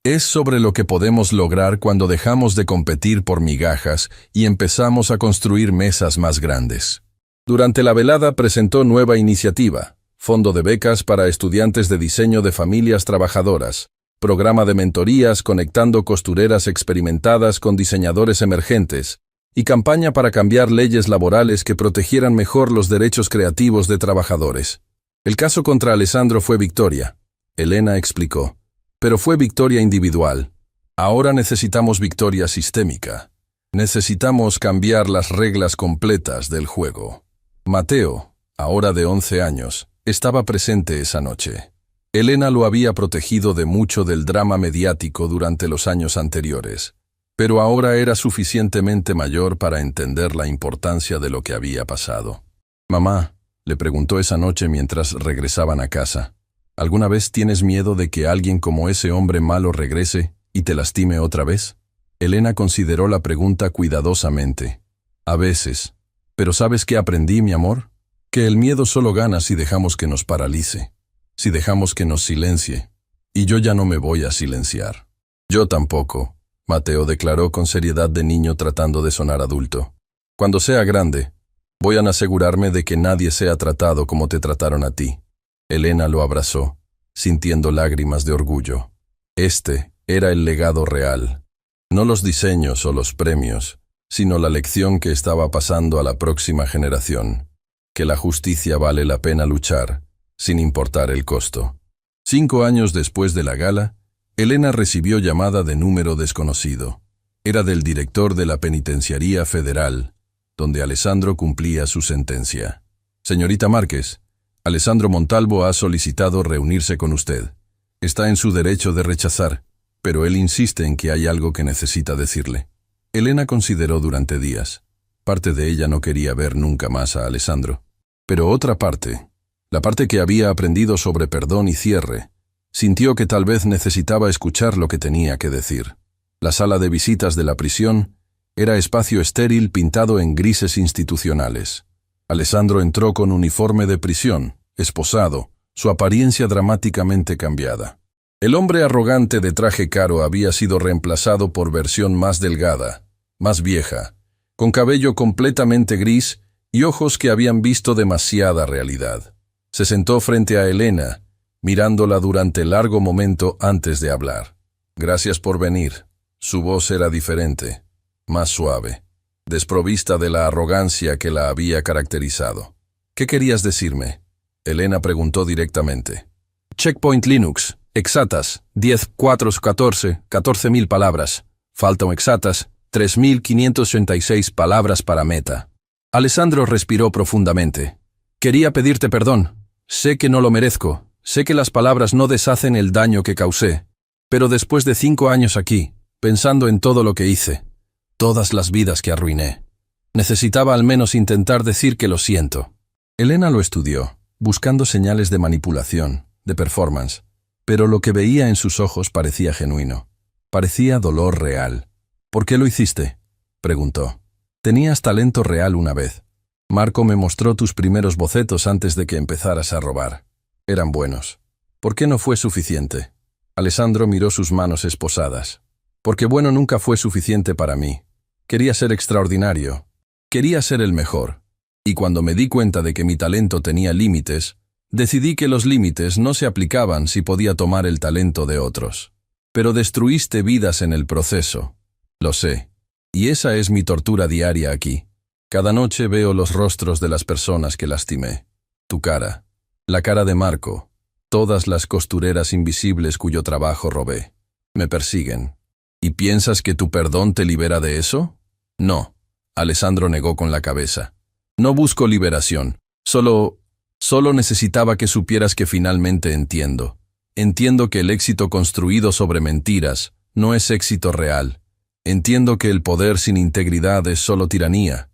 Es sobre lo que podemos lograr cuando dejamos de competir por migajas y empezamos a construir mesas más grandes. Durante la velada presentó nueva iniciativa, Fondo de Becas para Estudiantes de Diseño de Familias Trabajadoras, programa de mentorías conectando costureras experimentadas con diseñadores emergentes, y campaña para cambiar leyes laborales que protegieran mejor los derechos creativos de trabajadores. El caso contra Alessandro fue victoria, Elena explicó, pero fue victoria individual. Ahora necesitamos victoria sistémica. Necesitamos cambiar las reglas completas del juego. Mateo, ahora de 11 años, estaba presente esa noche. Elena lo había protegido de mucho del drama mediático durante los años anteriores, pero ahora era suficientemente mayor para entender la importancia de lo que había pasado. «Mamá», le preguntó esa noche mientras regresaban a casa, ¿alguna vez tienes miedo de que alguien como ese hombre malo regrese y te lastime otra vez? Elena consideró la pregunta cuidadosamente. A veces. ¿Pero sabes qué aprendí, mi amor? Que el miedo solo gana si dejamos que nos paralice, si dejamos que nos silencie. Y yo ya no me voy a silenciar. Yo tampoco, Mateo declaró con seriedad de niño tratando de sonar adulto. Cuando sea grande, voy a asegurarme de que nadie sea tratado como te trataron a ti. Elena lo abrazó, sintiendo lágrimas de orgullo. Este era el legado real. No los diseños o los premios, sino la lección que estaba pasando a la próxima generación. Que la justicia vale la pena luchar, sin importar el costo. 5 años después de la gala, Elena recibió llamada de número desconocido. Era del director de la Penitenciaría Federal, donde Alessandro cumplía su sentencia. Señorita Márquez, Alessandro Montalvo ha solicitado reunirse con usted. Está en su derecho de rechazar, pero él insiste en que hay algo que necesita decirle. Elena consideró durante días. Parte de ella no quería ver nunca más a Alessandro. Pero otra parte, la parte que había aprendido sobre perdón y cierre, sintió que tal vez necesitaba escuchar lo que tenía que decir. La sala de visitas de la prisión era espacio estéril pintado en grises institucionales. Alessandro entró con uniforme de prisión, esposado, su apariencia dramáticamente cambiada. El hombre arrogante de traje caro había sido reemplazado por versión más delgada, más vieja, con cabello completamente gris y ojos que habían visto demasiada realidad. Se sentó frente a Elena, mirándola durante largo momento antes de hablar. Gracias por venir. Su voz era diferente, más suave, desprovista de la arrogancia que la había caracterizado. ¿Qué querías decirme? Elena preguntó directamente. Checkpoint Linux, exactas, 14.000 palabras. Faltan exactas, 3.586 palabras para meta. Alessandro respiró profundamente. Quería pedirte perdón. Sé que no lo merezco. Sé que las palabras no deshacen el daño que causé. Pero después de 5 años aquí, pensando en todo lo que hice, todas las vidas que arruiné, necesitaba al menos intentar decir que lo siento. Elena lo estudió, buscando señales de manipulación, de performance, pero lo que veía en sus ojos parecía genuino. Parecía dolor real. ¿Por qué lo hiciste?, preguntó. Tenías talento real una vez. Marco me mostró tus primeros bocetos antes de que empezaras a robar. Eran buenos. ¿Por qué no fue suficiente? Alessandro miró sus manos esposadas. Porque bueno nunca fue suficiente para mí. Quería ser extraordinario. Quería ser el mejor. Y cuando me di cuenta de que mi talento tenía límites, decidí que los límites no se aplicaban si podía tomar el talento de otros. Pero destruiste vidas en el proceso. Lo sé. Y esa es mi tortura diaria aquí. Cada noche veo los rostros de las personas que lastimé. Tu cara. La cara de Marco. Todas las costureras invisibles cuyo trabajo robé. Me persiguen. ¿Y piensas que tu perdón te libera de eso? No. Alessandro negó con la cabeza. No busco liberación. Solo necesitaba que supieras que finalmente entiendo. Entiendo que el éxito construido sobre mentiras no es éxito real. Entiendo que el poder sin integridad es solo tiranía.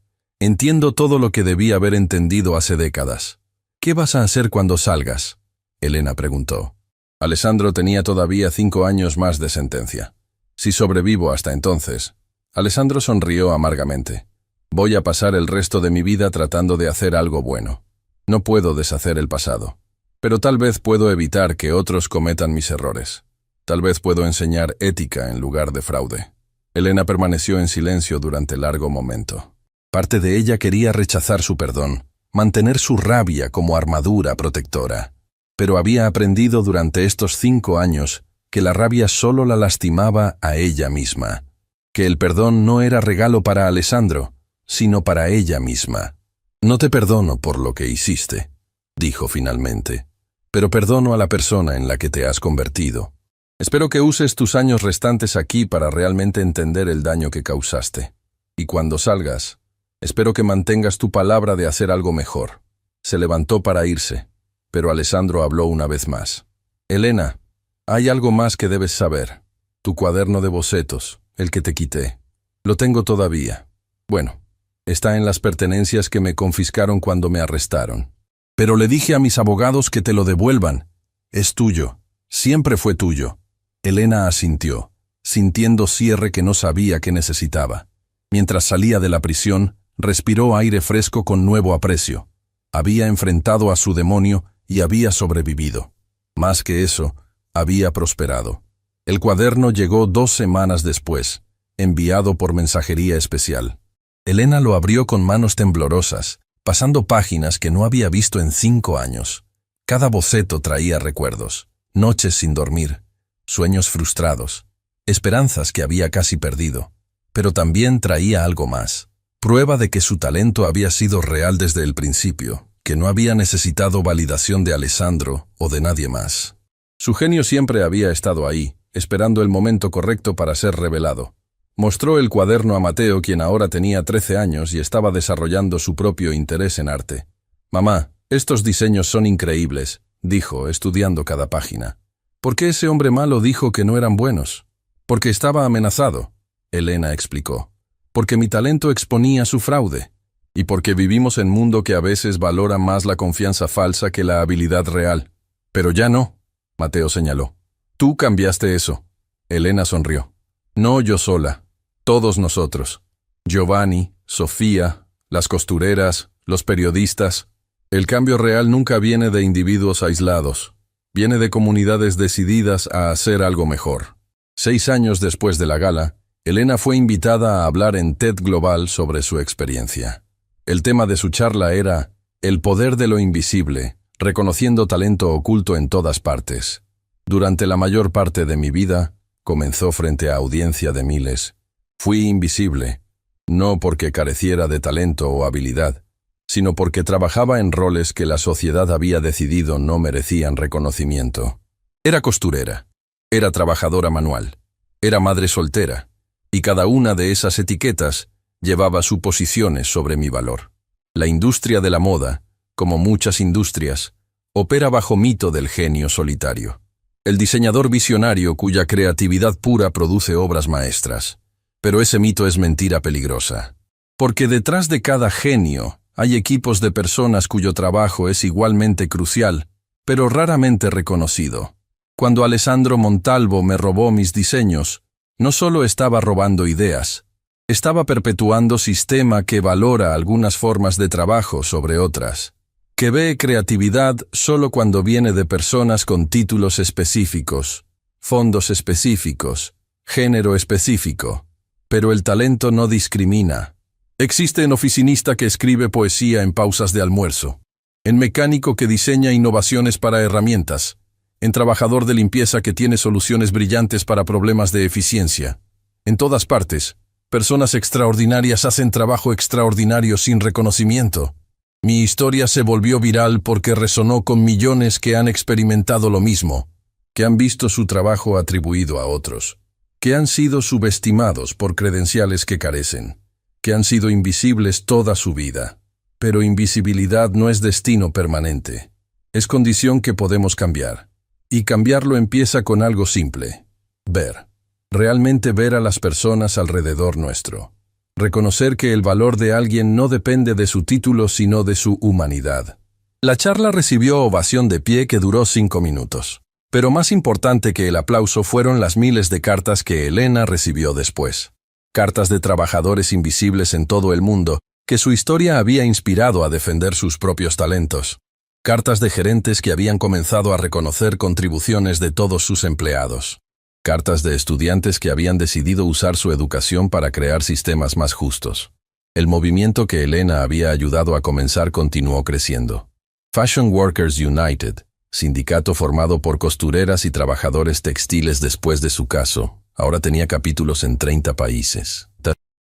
Entiendo todo lo que debí haber entendido hace décadas. ¿Qué vas a hacer cuando salgas?, Elena preguntó. Alessandro tenía todavía 5 años más de sentencia. Si sobrevivo hasta entonces. Alessandro sonrió amargamente. Voy a pasar el resto de mi vida tratando de hacer algo bueno. No puedo deshacer el pasado. Pero tal vez puedo evitar que otros cometan mis errores. Tal vez puedo enseñar ética en lugar de fraude. Elena permaneció en silencio durante largo momento. Parte de ella quería rechazar su perdón, mantener su rabia como armadura protectora. Pero había aprendido durante estos 5 años que la rabia solo la lastimaba a ella misma, que el perdón no era regalo para Alessandro, sino para ella misma. No te perdono por lo que hiciste, dijo finalmente, pero perdono a la persona en la que te has convertido. Espero que uses tus años restantes aquí para realmente entender el daño que causaste. Y cuando salgas, espero que mantengas tu palabra de hacer algo mejor. Se levantó para irse, pero Alessandro habló una vez más. Elena, hay algo más que debes saber. Tu cuaderno de bocetos, el que te quité. Lo tengo todavía. Bueno, está en las pertenencias que me confiscaron cuando me arrestaron. Pero le dije a mis abogados que te lo devuelvan. Es tuyo. Siempre fue tuyo. Elena asintió, sintiendo cierre que no sabía que necesitaba. Mientras salía de la prisión, respiró aire fresco con nuevo aprecio. Había enfrentado a su demonio y había sobrevivido. Más que eso, había prosperado. El cuaderno llegó 2 semanas después, enviado por mensajería especial. Elena lo abrió con manos temblorosas, pasando páginas que no había visto en 5 años. Cada boceto traía recuerdos, noches sin dormir, sueños frustrados, esperanzas que había casi perdido. Pero también traía algo más, prueba de que su talento había sido real desde el principio, que no había necesitado validación de Alessandro o de nadie más. Su genio siempre había estado ahí, esperando el momento correcto para ser revelado. Mostró el cuaderno a Mateo, quien ahora tenía 13 años y estaba desarrollando su propio interés en arte. «Mamá, estos diseños son increíbles», dijo, estudiando cada página. «¿Por qué ese hombre malo dijo que no eran buenos?» «Porque estaba amenazado», Elena explicó. «Porque mi talento exponía su fraude. Y porque vivimos en un mundo que a veces valora más la confianza falsa que la habilidad real. Pero ya no», Mateo señaló. «Tú cambiaste eso». Elena sonrió. «No yo sola. Todos nosotros. Giovanni, Sofía, las costureras, los periodistas. El cambio real nunca viene de individuos aislados. Viene de comunidades decididas a hacer algo mejor». 6 años después de la gala, Elena fue invitada a hablar en TED Global sobre su experiencia. El tema de su charla era «El poder de lo invisible, reconociendo talento oculto en todas partes». Durante la mayor parte de mi vida, comenzó frente a audiencia de miles, fui invisible, no porque careciera de talento o habilidad, sino porque trabajaba en roles que la sociedad había decidido no merecían reconocimiento. Era costurera, era trabajadora manual, era madre soltera, y cada una de esas etiquetas llevaba suposiciones sobre mi valor. La industria de la moda, como muchas industrias, opera bajo mito del genio solitario. El diseñador visionario cuya creatividad pura produce obras maestras. Pero ese mito es mentira peligrosa. Porque detrás de cada genio hay equipos de personas cuyo trabajo es igualmente crucial, pero raramente reconocido. Cuando Alessandro Montalvo me robó mis diseños, no solo estaba robando ideas, estaba perpetuando sistema que valora algunas formas de trabajo sobre otras, que ve creatividad solo cuando viene de personas con títulos específicos, fondos específicos, género específico. Pero el talento no discrimina. Existe en oficinista que escribe poesía en pausas de almuerzo, en mecánico que diseña innovaciones para herramientas, en trabajador de limpieza que tiene soluciones brillantes para problemas de eficiencia. En todas partes, personas extraordinarias hacen trabajo extraordinario sin reconocimiento. Mi historia se volvió viral porque resonó con millones que han experimentado lo mismo, que han visto su trabajo atribuido a otros, que han sido subestimados por credenciales que carecen, que han sido invisibles toda su vida. Pero invisibilidad no es destino permanente, es condición que podemos cambiar. Y cambiarlo empieza con algo simple: ver. Realmente ver a las personas alrededor nuestro. Reconocer que el valor de alguien no depende de su título sino de su humanidad. La charla recibió ovación de pie que duró 5 minutos. Pero más importante que el aplauso fueron las miles de cartas que Elena recibió después. Cartas de trabajadores invisibles en todo el mundo, que su historia había inspirado a defender sus propios talentos. Cartas de gerentes que habían comenzado a reconocer contribuciones de todos sus empleados. Cartas de estudiantes que habían decidido usar su educación para crear sistemas más justos. El movimiento que Elena había ayudado a comenzar continuó creciendo. Fashion Workers United, sindicato formado por costureras y trabajadores textiles después de su caso, ahora tenía capítulos en 30 países.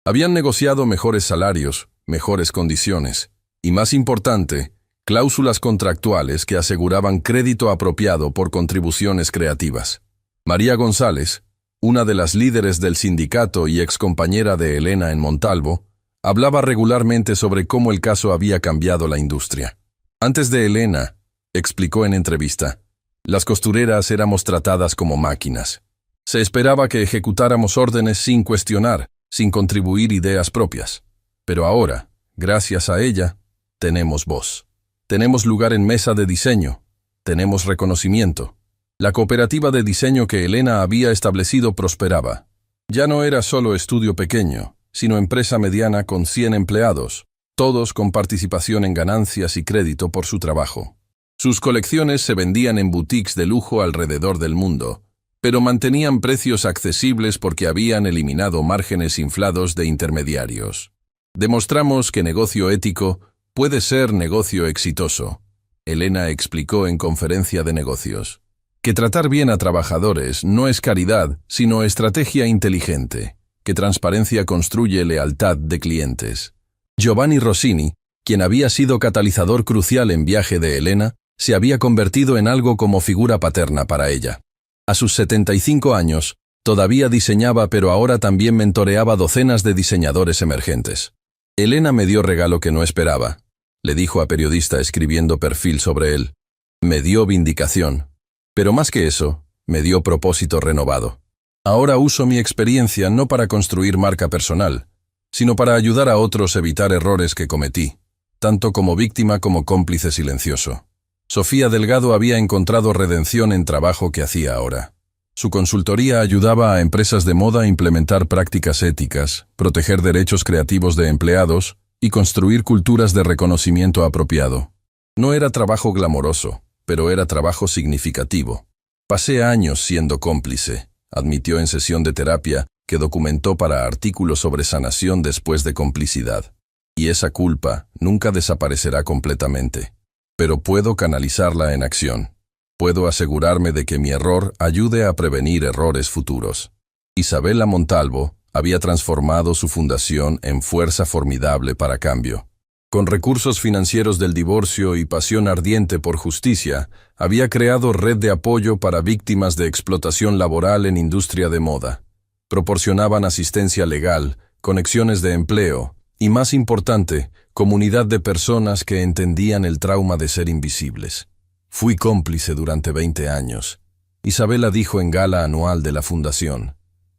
Habían negociado mejores salarios, mejores condiciones y, más importante, cláusulas contractuales que aseguraban crédito apropiado por contribuciones creativas. María González, una de las líderes del sindicato y excompañera de Elena en Montalvo, hablaba regularmente sobre cómo el caso había cambiado la industria. Antes de Elena, explicó en entrevista, las costureras éramos tratadas como máquinas. Se esperaba que ejecutáramos órdenes sin cuestionar, sin contribuir ideas propias. Pero ahora, gracias a ella, tenemos voz. Tenemos lugar en mesa de diseño. Tenemos reconocimiento. La cooperativa de diseño que Elena había establecido prosperaba. Ya no era solo estudio pequeño, sino empresa mediana con 100 empleados, todos con participación en ganancias y crédito por su trabajo. Sus colecciones se vendían en boutiques de lujo alrededor del mundo, pero mantenían precios accesibles porque habían eliminado márgenes inflados de intermediarios. Demostramos que negocio ético puede ser negocio exitoso, Elena explicó en conferencia de negocios. Que tratar bien a trabajadores no es caridad, sino estrategia inteligente, que transparencia construye lealtad de clientes. Giovanni Rossini, quien había sido catalizador crucial en Viaje de Elena, se había convertido en algo como figura paterna para ella. A sus 75 años, todavía diseñaba pero ahora también mentoreaba docenas de diseñadores emergentes. Elena me dio regalo que no esperaba, le dijo a periodista escribiendo perfil sobre él. Me dio vindicación. Pero más que eso, me dio propósito renovado. Ahora uso mi experiencia no para construir marca personal, sino para ayudar a otros a evitar errores que cometí, tanto como víctima como cómplice silencioso. Sofía Delgado había encontrado redención en trabajo que hacía ahora. Su consultoría ayudaba a empresas de moda a implementar prácticas éticas, proteger derechos creativos de empleados y construir culturas de reconocimiento apropiado. No era trabajo glamoroso, pero era trabajo significativo. Pasé años siendo cómplice, admitió en sesión de terapia que documentó para artículos sobre sanación después de complicidad. Y esa culpa nunca desaparecerá completamente. Pero puedo canalizarla en acción. Puedo asegurarme de que mi error ayude a prevenir errores futuros. Isabela Montalvo había transformado su fundación en fuerza formidable para cambio. Con recursos financieros del divorcio y pasión ardiente por justicia, había creado red de apoyo para víctimas de explotación laboral en industria de moda. Proporcionaban asistencia legal, conexiones de empleo y, más importante, comunidad de personas que entendían el trauma de ser invisibles. Fui cómplice durante 20 años. Isabela dijo en gala anual de la fundación,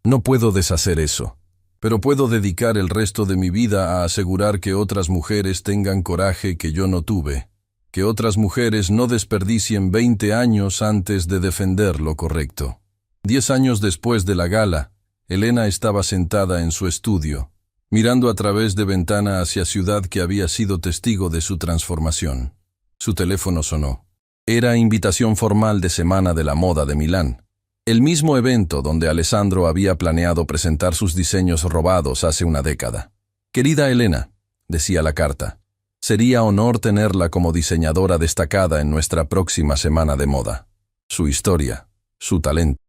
no puedo deshacer eso. Pero puedo dedicar el resto de mi vida a asegurar que otras mujeres tengan coraje que yo no tuve, que otras mujeres no desperdicien 20 años antes de defender lo correcto. 10 años después de la gala, Elena estaba sentada en su estudio, mirando a través de ventana hacia ciudad que había sido testigo de su transformación. Su teléfono sonó. Era invitación formal de Semana de la Moda de Milán. El mismo evento donde Alessandro había planeado presentar sus diseños robados hace una década. Querida Elena, decía la carta, sería honor tenerla como diseñadora destacada en nuestra próxima semana de moda. Su historia, su talento.